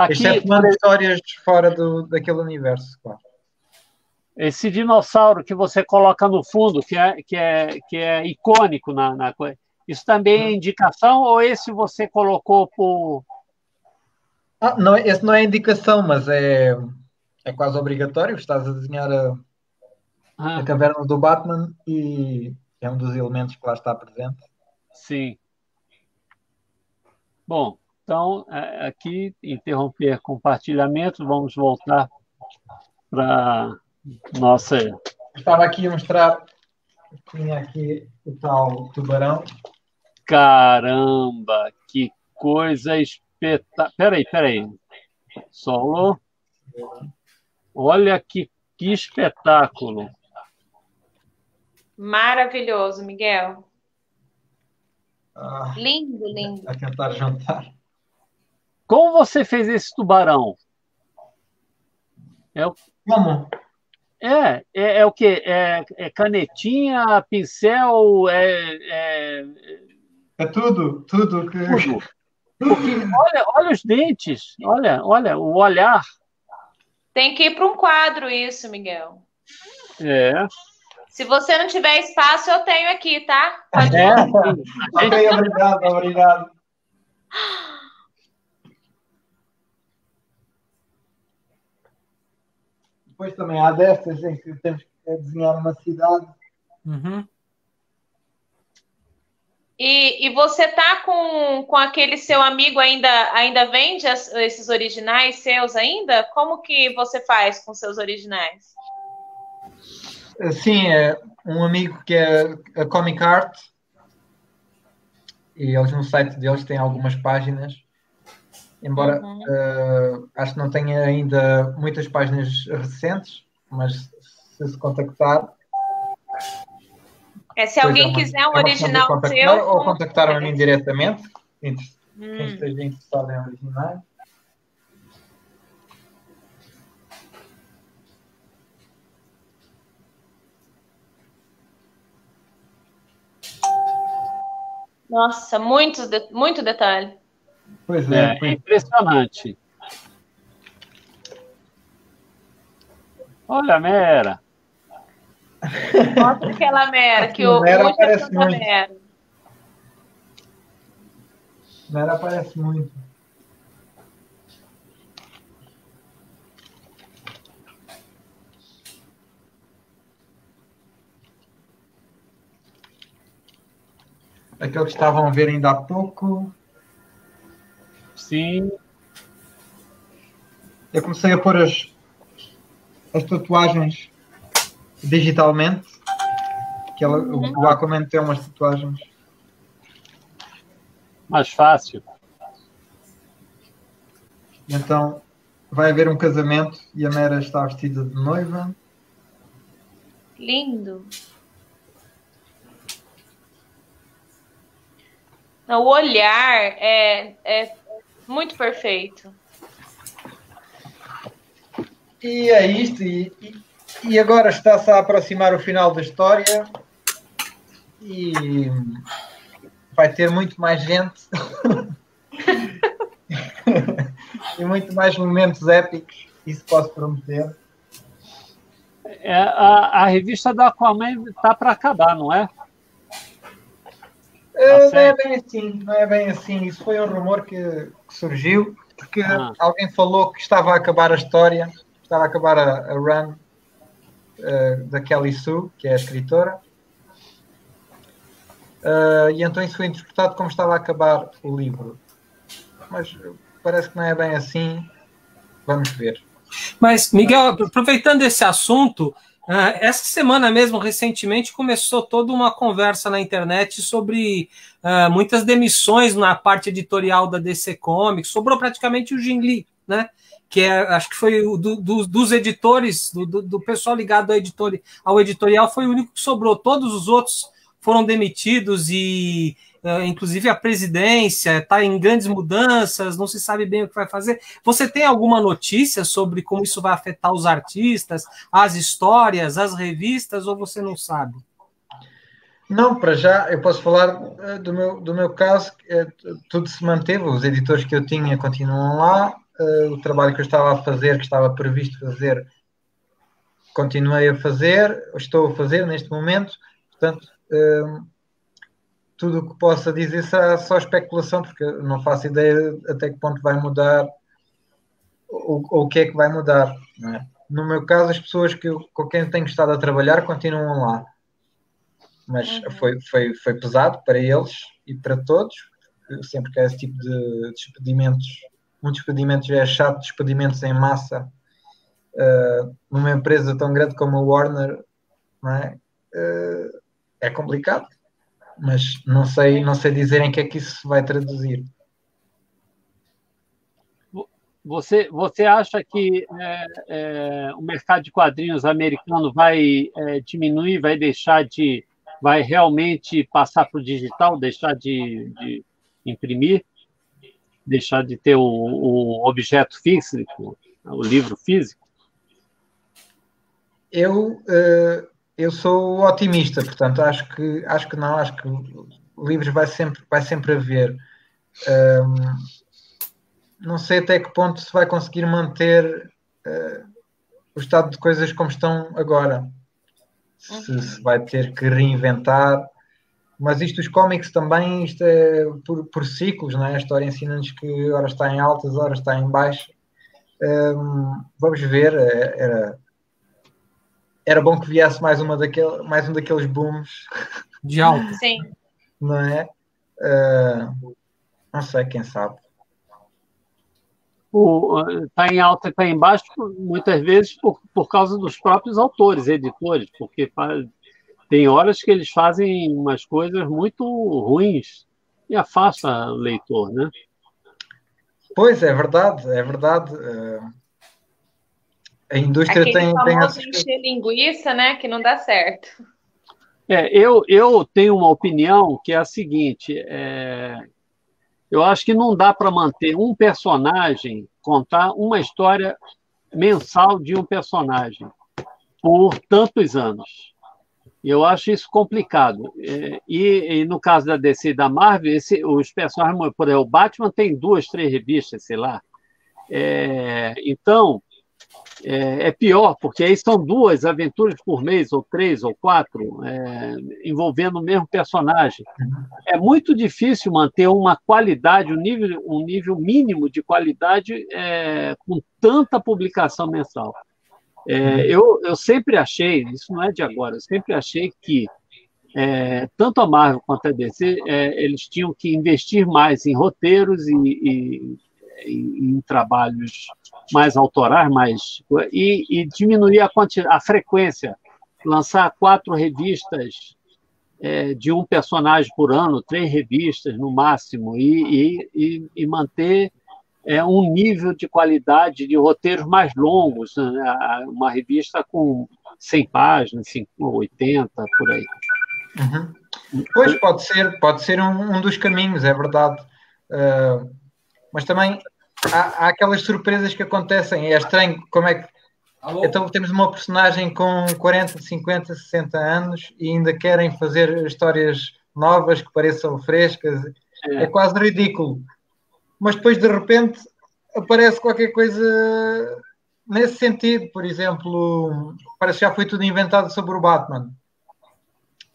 Speaker 3: Excetuando histórias fora daquele universo, claro.
Speaker 2: Esse dinossauro que você coloca no fundo, que é icônico na coisa, isso também é indicação ou esse você colocou por...
Speaker 3: Não, esse não é indicação, mas é quase obrigatório. Estás a desenhar a caverna do Batman e é um dos elementos que lá está presente.
Speaker 2: Sim. Bom, então, aqui, interromper compartilhamento, vamos voltar para nossa...
Speaker 3: Estava aqui a mostrar, tinha aqui o tal tubarão.
Speaker 2: Caramba, que coisa espetacular. Peraí. Solo. Olha que espetáculo.
Speaker 4: Maravilhoso, Miguel. Lindo.
Speaker 3: A tentar juntar.
Speaker 2: Como você fez esse tubarão?
Speaker 3: Como?
Speaker 2: É o quê? É canetinha, pincel,
Speaker 3: É tudo que...
Speaker 2: Tudo. Porque olha os dentes, olha o olhar.
Speaker 4: Tem que ir para um quadro isso, Miguel. Se você não tiver espaço, eu tenho aqui, tá? Pode
Speaker 3: Ok, obrigado. Depois também há dessas em que temos que desenhar uma cidade.
Speaker 1: Uhum.
Speaker 4: E você tá com aquele seu amigo ainda vende esses originais seus ainda? Como que você faz com seus originais?
Speaker 3: Sim, é um amigo que é a Comic Art e eles no site deles têm algumas páginas, embora acho que não tenha ainda muitas páginas recentes, mas se contactar...
Speaker 4: Se alguém quiser um original seu...
Speaker 3: Ou contactaram a mim diretamente, quem esteja interessado em originais.
Speaker 4: Nossa, muito detalhe.
Speaker 3: Pois é.
Speaker 2: É impressionante. Olha a Mera.
Speaker 4: Mostra aquela Mera, que o
Speaker 3: Mera
Speaker 4: Ucha é
Speaker 3: aparece muito.
Speaker 4: Mera.
Speaker 3: Mera aparece muito. Aquele que estavam a ver ainda há pouco.
Speaker 2: Sim.
Speaker 3: Eu comecei a pôr as tatuagens digitalmente. O Aquaman tem umas tatuagens.
Speaker 2: Mais fácil.
Speaker 3: Então vai haver um casamento e a Mera está vestida de noiva.
Speaker 4: Lindo. O olhar é muito perfeito.
Speaker 3: E é isto. E agora está-se a aproximar o final da história e vai ter muito mais gente e muito mais momentos épicos, isso posso prometer.
Speaker 2: A revista da Aquaman está para acabar, não é?
Speaker 3: Não é bem assim. Isso foi um rumor que surgiu, porque alguém falou que estava a acabar a história, estava a acabar a run da Kelly Sue, que é a escritora, e então isso foi interpretado como estava a acabar o livro. Mas parece que não é bem assim. Vamos ver.
Speaker 1: Mas, Miguel, aproveitando esse assunto, essa semana mesmo, recentemente, começou toda uma conversa na internet sobre muitas demissões na parte editorial da DC Comics. Sobrou praticamente o Jim Lee, né? Que acho que foi dos editores, do pessoal ligado ao editorial, foi o único que sobrou. Todos os outros foram demitidos e inclusive a presidência está em grandes mudanças, não se sabe bem o que vai fazer. Você tem alguma notícia sobre como isso vai afetar os artistas, as histórias, as revistas, ou você não sabe?
Speaker 3: Não, para já eu posso falar do meu caso, tudo se manteve, os editores que eu tinha continuam lá, o trabalho que eu estava a fazer, que estava previsto fazer, continuei a fazer, estou a fazer neste momento, portanto, tudo o que possa dizer será só especulação, porque eu não faço ideia até que ponto vai mudar ou o que é que vai mudar. Não é? No meu caso, as pessoas com quem tenho estado a trabalhar continuam lá. Mas foi pesado para eles e para todos. Sempre que há esse tipo de despedimentos, um despedimento já é chato, despedimentos em massa, numa empresa tão grande como a Warner, não é? É complicado, mas não sei dizer em que é que isso se vai traduzir.
Speaker 2: Você acha que o mercado de quadrinhos americano vai diminuir, vai realmente passar para o digital, deixar de imprimir, deixar de ter o objeto físico, o livro físico?
Speaker 3: Eu sou otimista, portanto acho que não, acho que livros vai sempre haver. Não sei até que ponto se vai conseguir manter o estado de coisas como estão agora. Se vai ter que reinventar. Mas os cómics também, isto é por ciclos, não é? A história ensina-nos que ora está em altas, ora está em baixo. Vamos ver. Era bom que viesse mais um daqueles booms.
Speaker 1: De alta.
Speaker 4: Sim.
Speaker 3: Não é? Não sei, quem sabe.
Speaker 2: Está em alta e está em baixo, muitas vezes por causa dos próprios autores, editores, porque tem horas que eles fazem umas coisas muito ruins e afasta o leitor, né?
Speaker 3: Pois, é verdade. A indústria tem
Speaker 4: famoso encher linguiça, né? Que não dá certo.
Speaker 2: Eu tenho uma opinião que é a seguinte: eu acho que não dá para manter um personagem, contar uma história mensal de um personagem por tantos anos. Eu acho isso complicado. E no caso da DC e da Marvel, os personagens, por exemplo, o Batman tem 2, 3 revistas, sei lá. Então, é pior, porque aí são 2 aventuras por mês, ou 3, ou 4, envolvendo o mesmo personagem. É muito difícil manter uma qualidade, um nível mínimo de qualidade com tanta publicação mensal. Eu sempre achei, isso não é de agora, eu sempre achei que tanto a Marvel quanto a DC, eles tinham que investir mais em roteiros e em trabalhos mais autorais, e diminuir a frequência, lançar 4 revistas de um personagem por ano, 3 revistas no máximo, e manter um nível de qualidade de roteiros mais longos, né? Uma revista com 100 páginas, 80, por aí.
Speaker 3: Pois, pode ser um dos caminhos, é verdade. Mas também há aquelas surpresas que acontecem. É estranho como é que... Então temos uma personagem com 40, 50, 60 anos e ainda querem fazer histórias novas que pareçam frescas. É quase ridículo. Mas depois, de repente, aparece qualquer coisa nesse sentido. Por exemplo, parece que já foi tudo inventado sobre o Batman.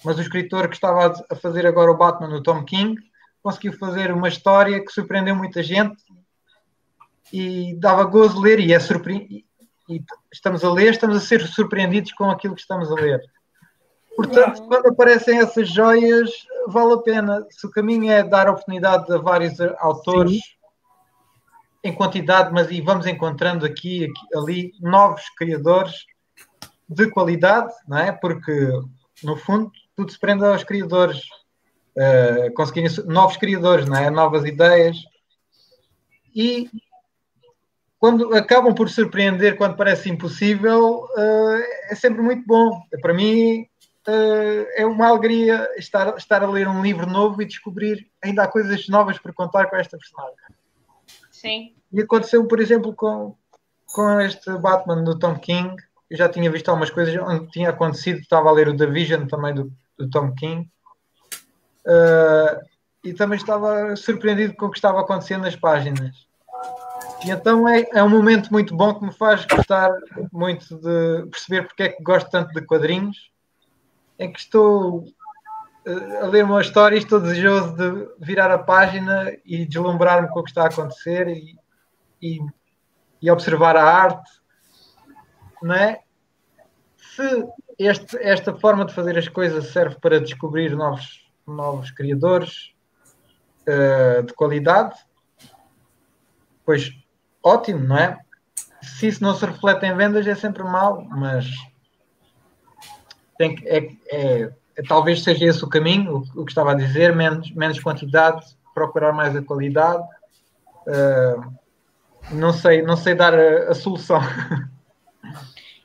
Speaker 3: Mas o escritor que estava a fazer agora o Batman, o Tom King, conseguiu fazer uma história que surpreendeu muita gente e dava gozo ler, e estamos a ser surpreendidos com aquilo que estamos a ler. Portanto, quando aparecem essas joias, vale a pena. Se o caminho é dar oportunidade a vários autores, sim, em quantidade, mas e vamos encontrando aqui, ali, novos criadores de qualidade, não é? Porque, no fundo, tudo se prende aos criadores, conseguirem novos criadores, não é? Novas ideias. E quando acabam por surpreender, quando parece impossível, é sempre muito bom. Para mim, é uma alegria estar a ler um livro novo e descobrir ainda há coisas novas para contar com esta personagem.
Speaker 4: Sim.
Speaker 3: E aconteceu, por exemplo, com este Batman do Tom King. Eu já tinha visto algumas coisas onde tinha acontecido. Estava a ler o The Vision também do Tom King. E também estava surpreendido com o que estava acontecendo nas páginas. E então é um momento muito bom que me faz gostar muito de perceber porque é que gosto tanto de quadrinhos. Em que estou a ler uma história e estou desejoso de virar a página e deslumbrar-me com o que está a acontecer e observar a arte, não é? Se esta forma de fazer as coisas serve para descobrir novos criadores de qualidade, pois ótimo, não é? Se isso não se reflete em vendas é sempre mau, mas talvez seja esse o caminho, o que estava a dizer, menos quantidade, procurar mais a qualidade. Não sei dar a solução.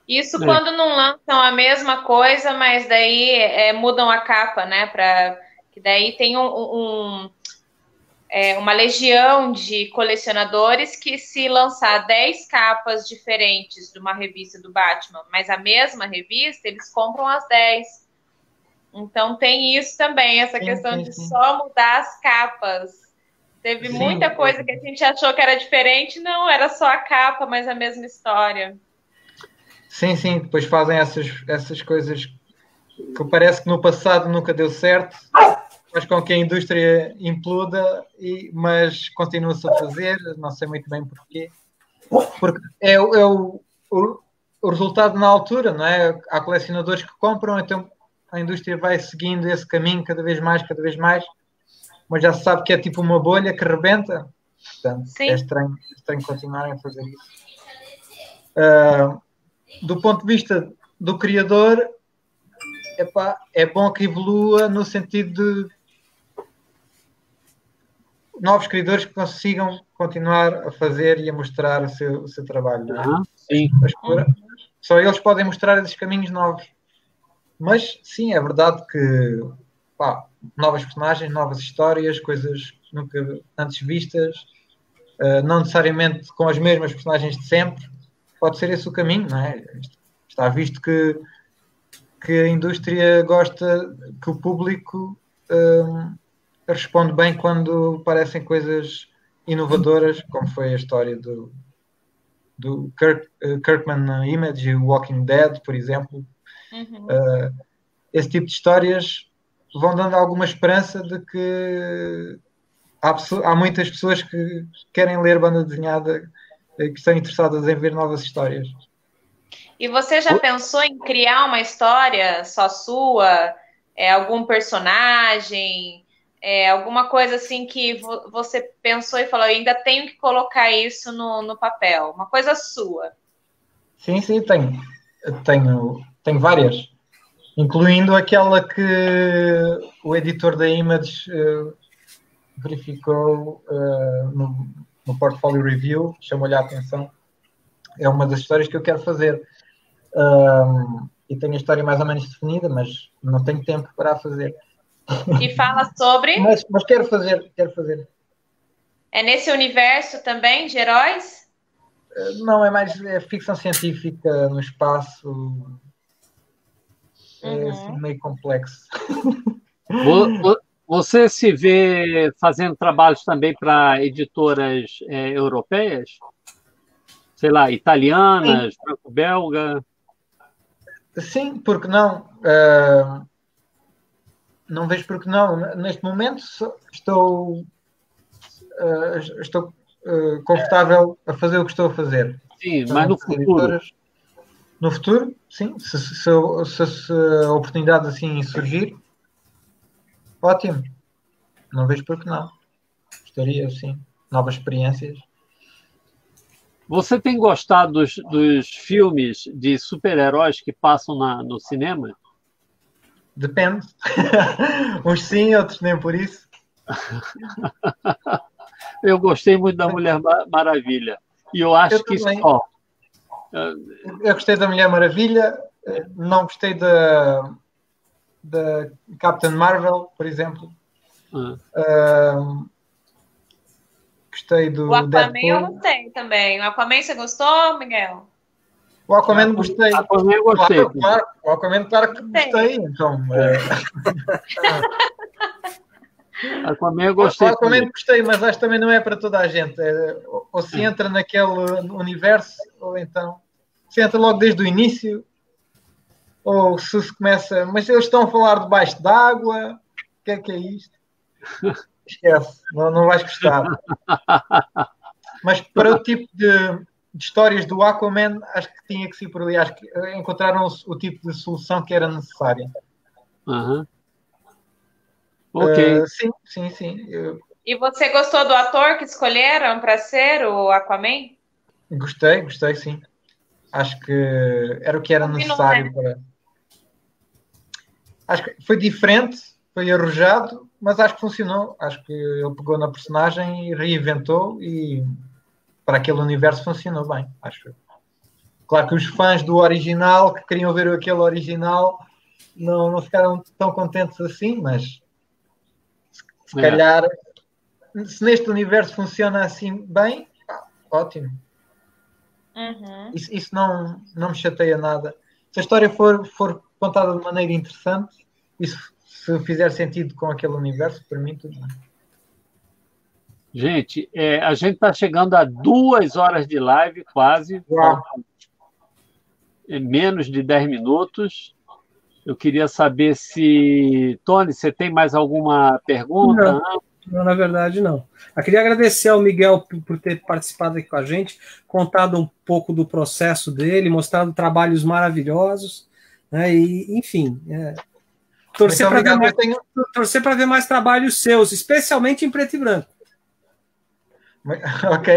Speaker 4: Isso quando não lançam a mesma coisa, mas daí mudam a capa, né? Que daí tem uma legião de colecionadores que, se lançar 10 capas diferentes de uma revista do Batman, mas a mesma revista, eles compram as 10. Então tem isso também, essa questão de só mudar as capas. Teve muita coisa que a gente achou que era diferente, não, era só a capa, mas a mesma história.
Speaker 3: Sim, depois fazem essas coisas que parece que no passado nunca deu certo, faz com que a indústria imploda, mas continua-se a fazer, não sei muito bem porquê. Porque é o resultado na altura, não é? Há colecionadores que compram, então a indústria vai seguindo esse caminho cada vez mais, mas já se sabe que é tipo uma bolha que rebenta. Portanto, é estranho continuarem a fazer isso. Do ponto de vista do criador, é bom que evolua no sentido de novos criadores que consigam continuar a fazer e a mostrar o seu trabalho. Não é?
Speaker 2: Sim.
Speaker 3: Só eles podem mostrar esses caminhos novos. Mas, sim, é verdade que novas personagens, novas histórias, coisas nunca antes vistas, não necessariamente com as mesmas personagens de sempre, pode ser esse o caminho, não é? Está visto que a indústria gosta, que o público responde bem quando parecem coisas inovadoras, como foi a história do Kirkman Image e o Walking Dead, por exemplo. Esse tipo de histórias vão dando alguma esperança de que há muitas pessoas que querem ler banda desenhada, que estão interessadas em ver novas histórias.
Speaker 4: E você já pensou em criar uma história só sua? Algum personagem? Alguma coisa assim que você pensou e falou, eu ainda tenho que colocar isso no papel? Uma coisa sua.
Speaker 3: Sim, tenho várias. Incluindo aquela que o editor da Image verificou no Portfolio Review, chamou-lhe a atenção. É uma das histórias que eu quero fazer. E tenho a história mais ou menos definida, mas não tenho tempo para a fazer.
Speaker 4: E fala sobre...
Speaker 3: mas quero fazer.
Speaker 4: É nesse universo também, de heróis?
Speaker 3: Não, é mais ficção científica no espaço. É assim, meio complexo.
Speaker 2: Você se vê fazendo trabalhos também para editoras europeias? Sei lá, italianas, franco-belga?
Speaker 3: Sim, porque não? Não vejo porque não. Neste momento estou confortável a fazer o que estou a fazer.
Speaker 2: Sim, mas no futuro?
Speaker 3: No futuro, sim. Se a oportunidade assim surgir, ótimo. Não vejo porque não. Gostaria, sim. Novas experiências.
Speaker 2: Você tem gostado dos filmes de super-heróis que passam no cinema?
Speaker 3: Depende. Uns sim, outros nem por isso.
Speaker 2: Eu gostei muito da Mulher Maravilha. E eu acho que só.
Speaker 3: Eu gostei da Mulher Maravilha. Não gostei da Captain Marvel, por exemplo. Gostei do
Speaker 4: o Aquaman
Speaker 3: Deadpool.
Speaker 4: eu gostei também. O Aquaman você gostou, Miguel?
Speaker 3: O Aquaman gostei.
Speaker 2: Aquaman eu gostei.
Speaker 3: Claro. O Aquaman, claro que gostei. Então,
Speaker 2: Aquaman eu gostei.
Speaker 3: O Aquaman gostei, mas acho que também não é para toda a gente. Ou se entra naquele universo, ou então se entra logo desde o início, ou se começa. Mas eles estão a falar debaixo d'água. O que é isto? Esquece, não vais gostar. Mas para o tipo de histórias do Aquaman, acho que tinha que ser por ali. Acho que encontraram o tipo de solução que era necessária.
Speaker 2: Ok.
Speaker 3: Sim.
Speaker 4: E você gostou do ator que escolheram para ser o Aquaman?
Speaker 3: Gostei, sim. Acho que era o que era necessário para. Acho que foi diferente, foi arrojado, mas acho que funcionou. Acho que ele pegou na personagem e reinventou e para aquele universo funcionou bem. Acho. Claro que os fãs do original, que queriam ver aquele original, não ficaram tão contentes assim, mas se calhar, se neste universo funciona assim bem, ótimo. Isso não me chateia nada. Se a história for contada de maneira interessante e se fizer sentido com aquele universo, para mim tudo bem.
Speaker 2: Gente, a gente está chegando a 2 horas de live, quase. Menos de 10 minutos. Eu queria saber se... Tony, você tem mais alguma pergunta?
Speaker 1: Não, na verdade, não. Eu queria agradecer ao Miguel por ter participado aqui com a gente, contado um pouco do processo dele, mostrado trabalhos maravilhosos, né? E, enfim, torcer para ver mais trabalhos seus, especialmente em preto e branco.
Speaker 3: Ok,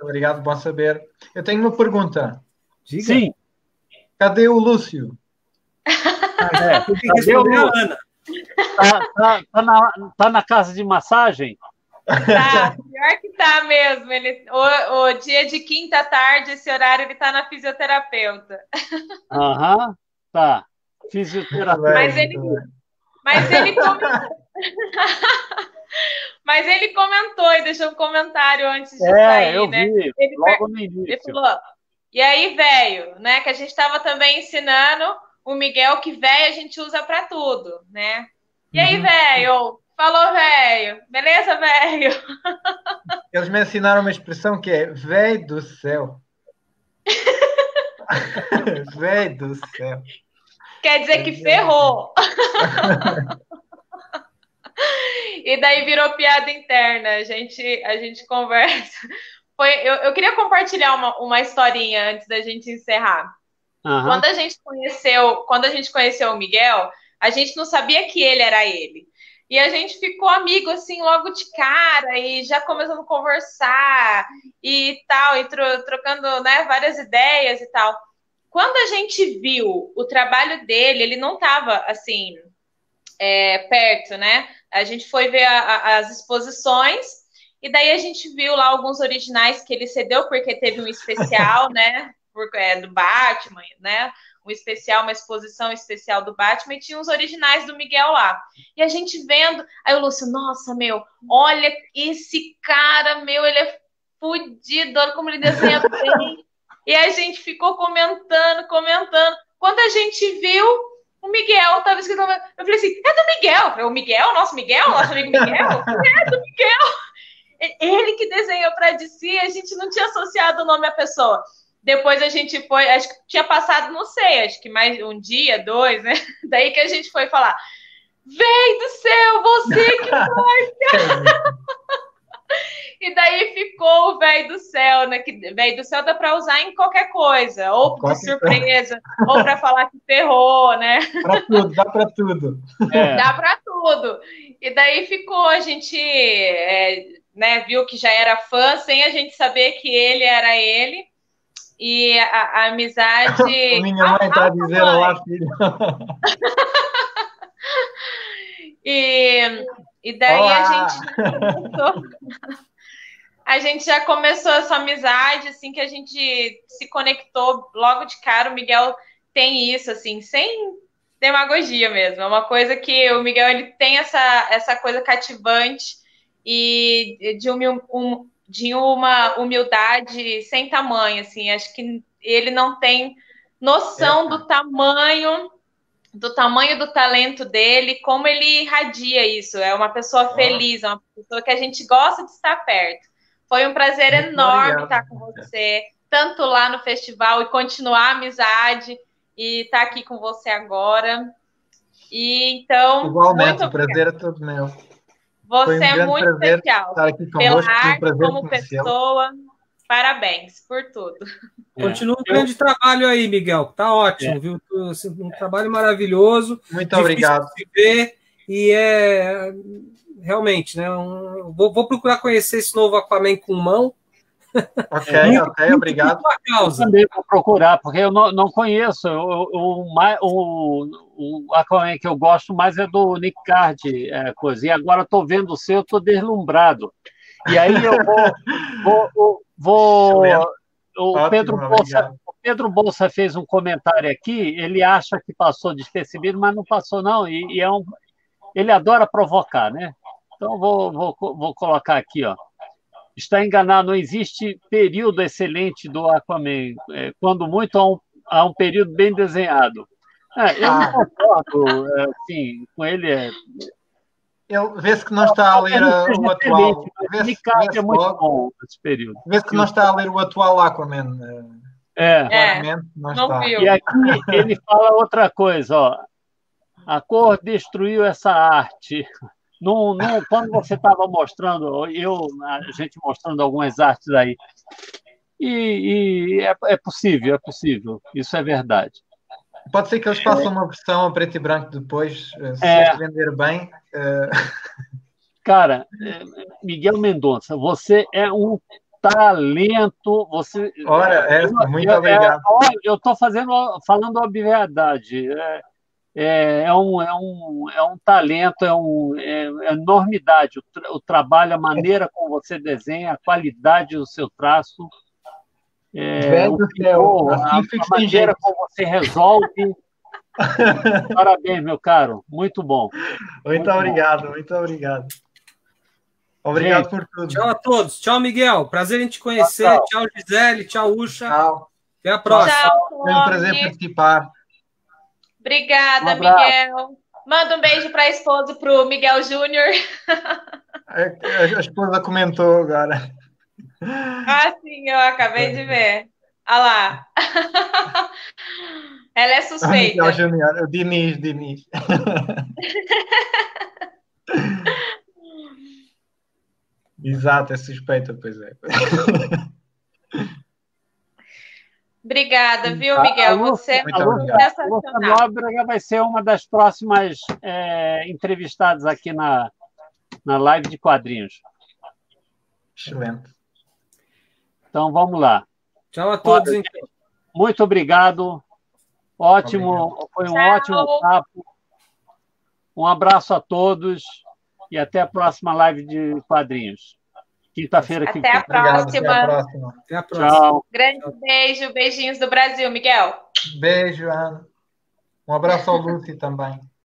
Speaker 3: obrigado, bom saber. Eu tenho uma pergunta.
Speaker 1: Diga.
Speaker 2: Sim.
Speaker 3: Cadê o Lúcio?
Speaker 1: Cadê o Ana?
Speaker 2: Tá na casa de massagem?
Speaker 4: Tá, pior que tá mesmo. O dia de quinta à tarde, esse horário, ele tá na fisioterapeuta.
Speaker 2: Tá. Fisioterapeuta.
Speaker 4: Mas ele comentou e deixou um comentário antes de sair,
Speaker 2: eu
Speaker 4: né?
Speaker 2: Vi, logo no início.
Speaker 4: Ele falou, e aí, velho, né? Que a gente estava também ensinando o Miguel que velho a gente usa para tudo, né? E aí, velho? Falou, velho. Beleza, velho?
Speaker 3: Eles me ensinaram uma expressão que é velho do céu. Velho do céu.
Speaker 4: Quer dizer que ferrou. E daí virou piada interna. A gente conversa. Eu queria compartilhar uma historinha antes da gente encerrar. Quando a gente conheceu o Miguel, a gente não sabia que ele era ele. E a gente ficou amigo, assim, logo de cara, e já começamos a conversar e tal, e trocando, né, várias ideias e tal. Quando a gente viu o trabalho dele, ele não estava, assim, perto, né? A gente foi ver as exposições, e daí a gente viu lá alguns originais que ele cedeu, porque teve um especial, né? Do Batman, né? Uma exposição especial do Batman, e tinha uns originais do Miguel lá. E a gente vendo, aí o Lúcio, nossa, meu, olha esse cara, meu, ele é fudido, olha como ele desenha bem. E a gente ficou comentando. Quando a gente viu, o Miguel tava escrito. Eu falei assim, é do Miguel. Eu falei, o Miguel, nosso amigo Miguel? É do Miguel. Ele que desenhou pra DC, a gente não tinha associado o nome à pessoa. Depois a gente foi, acho que tinha passado, não sei, acho que mais um dia, 2, né? Daí que a gente foi falar, véi do céu, você que faz! E daí ficou o véi do céu, né? Que véi do céu dá para usar em qualquer coisa, ou de surpresa, ou para falar que ferrou, né?
Speaker 3: Dá para tudo.
Speaker 4: Dá para tudo. E daí ficou, a gente né, viu que já era fã, sem a gente saber que ele era ele. E a amizade...
Speaker 3: A minha mãe está a dizer olá, filho.
Speaker 4: E daí olá. A gente já começou essa amizade, assim, que a gente se conectou logo de cara. O Miguel tem isso, assim, sem demagogia mesmo. É uma coisa que o Miguel ele tem essa coisa cativante e de uma humildade sem tamanho, assim. Acho que ele não tem noção do tamanho do talento dele, como ele irradia isso. É uma pessoa feliz, é uma pessoa que a gente gosta de estar perto. Foi um prazer enorme estar com você, tanto lá no festival e continuar a amizade e estar aqui com você agora. E então,
Speaker 3: igualmente, o prazer é todo meu.
Speaker 4: Você é muito especial. Pela arte, como pessoa. Parabéns por tudo.
Speaker 1: Continua um grande trabalho aí, Miguel. Tá ótimo, viu? Um trabalho maravilhoso.
Speaker 3: Muito obrigado.
Speaker 1: De ver, e realmente, né? Vou procurar conhecer esse novo Aquaman com mão.
Speaker 3: Ok, obrigado.
Speaker 2: Eu também vou procurar, porque eu não conheço. O Aquaman que eu gosto mais é do Nick Card, coisa. E agora estou vendo o seu, estou deslumbrado. E aí eu vou o Pedro Bolsa fez um comentário aqui, ele acha que passou despercebido, mas não passou, não. Ele adora provocar, né? Então, vou colocar aqui, ó. Está enganado, não existe período excelente do Aquaman. Quando muito, há um período bem desenhado. Eu não concordo assim, com ele.
Speaker 3: Vê-se que não está a ler o atual.
Speaker 2: Vê-se é muito bom esse período.
Speaker 3: Vê-se que não está a ler o atual Aquaman.
Speaker 4: Não viu.
Speaker 2: E aqui ele fala outra coisa, ó. A cor destruiu essa arte. Quando você estava mostrando, a gente mostrando algumas artes aí, e é possível, isso é verdade.
Speaker 3: Pode ser que eles façam uma versão a preto e branco depois, se vender bem.
Speaker 2: Cara, Miguel Mendonça, você é um talento.
Speaker 3: Muito obrigado.
Speaker 2: Eu estou falando a obviedade. É um talento, é enormidade. O trabalho, a maneira como você desenha, a qualidade do seu traço, a maneira como você resolve. Parabéns, meu caro. Muito bom.
Speaker 3: Muito obrigado. Obrigado por tudo.
Speaker 1: Tchau a todos. Tchau, Miguel. Prazer em te conhecer. Tchau, Gisele. Tchau, Ucha.
Speaker 3: Tchau.
Speaker 1: Até a próxima.
Speaker 4: Tchau,
Speaker 3: foi um prazer participar.
Speaker 4: Obrigada, Miguel. Manda um beijo para a esposa e para o Miguel Júnior.
Speaker 3: A esposa comentou agora.
Speaker 4: Sim, eu acabei de ver. Olha lá. Ela é suspeita.
Speaker 3: Miguel Júnior, o Diniz. Exato, é suspeita, pois é.
Speaker 4: Obrigada, viu, Miguel? Você é sensacional.
Speaker 2: A Nóbrega vai ser uma das próximas entrevistadas aqui na live de quadrinhos.
Speaker 3: Excelente.
Speaker 2: Então, vamos lá.
Speaker 1: Tchau a todos. Então.
Speaker 2: Muito obrigado. Ótimo, foi um ótimo papo. Um abraço a todos e até a próxima live de quadrinhos. Quinta-feira que vem.
Speaker 4: Até a próxima.
Speaker 3: Até a próxima.
Speaker 2: Tchau.
Speaker 4: Grande beijo, beijinhos do Brasil, Miguel.
Speaker 3: Beijo, Ana. Um abraço ao Lúcio também.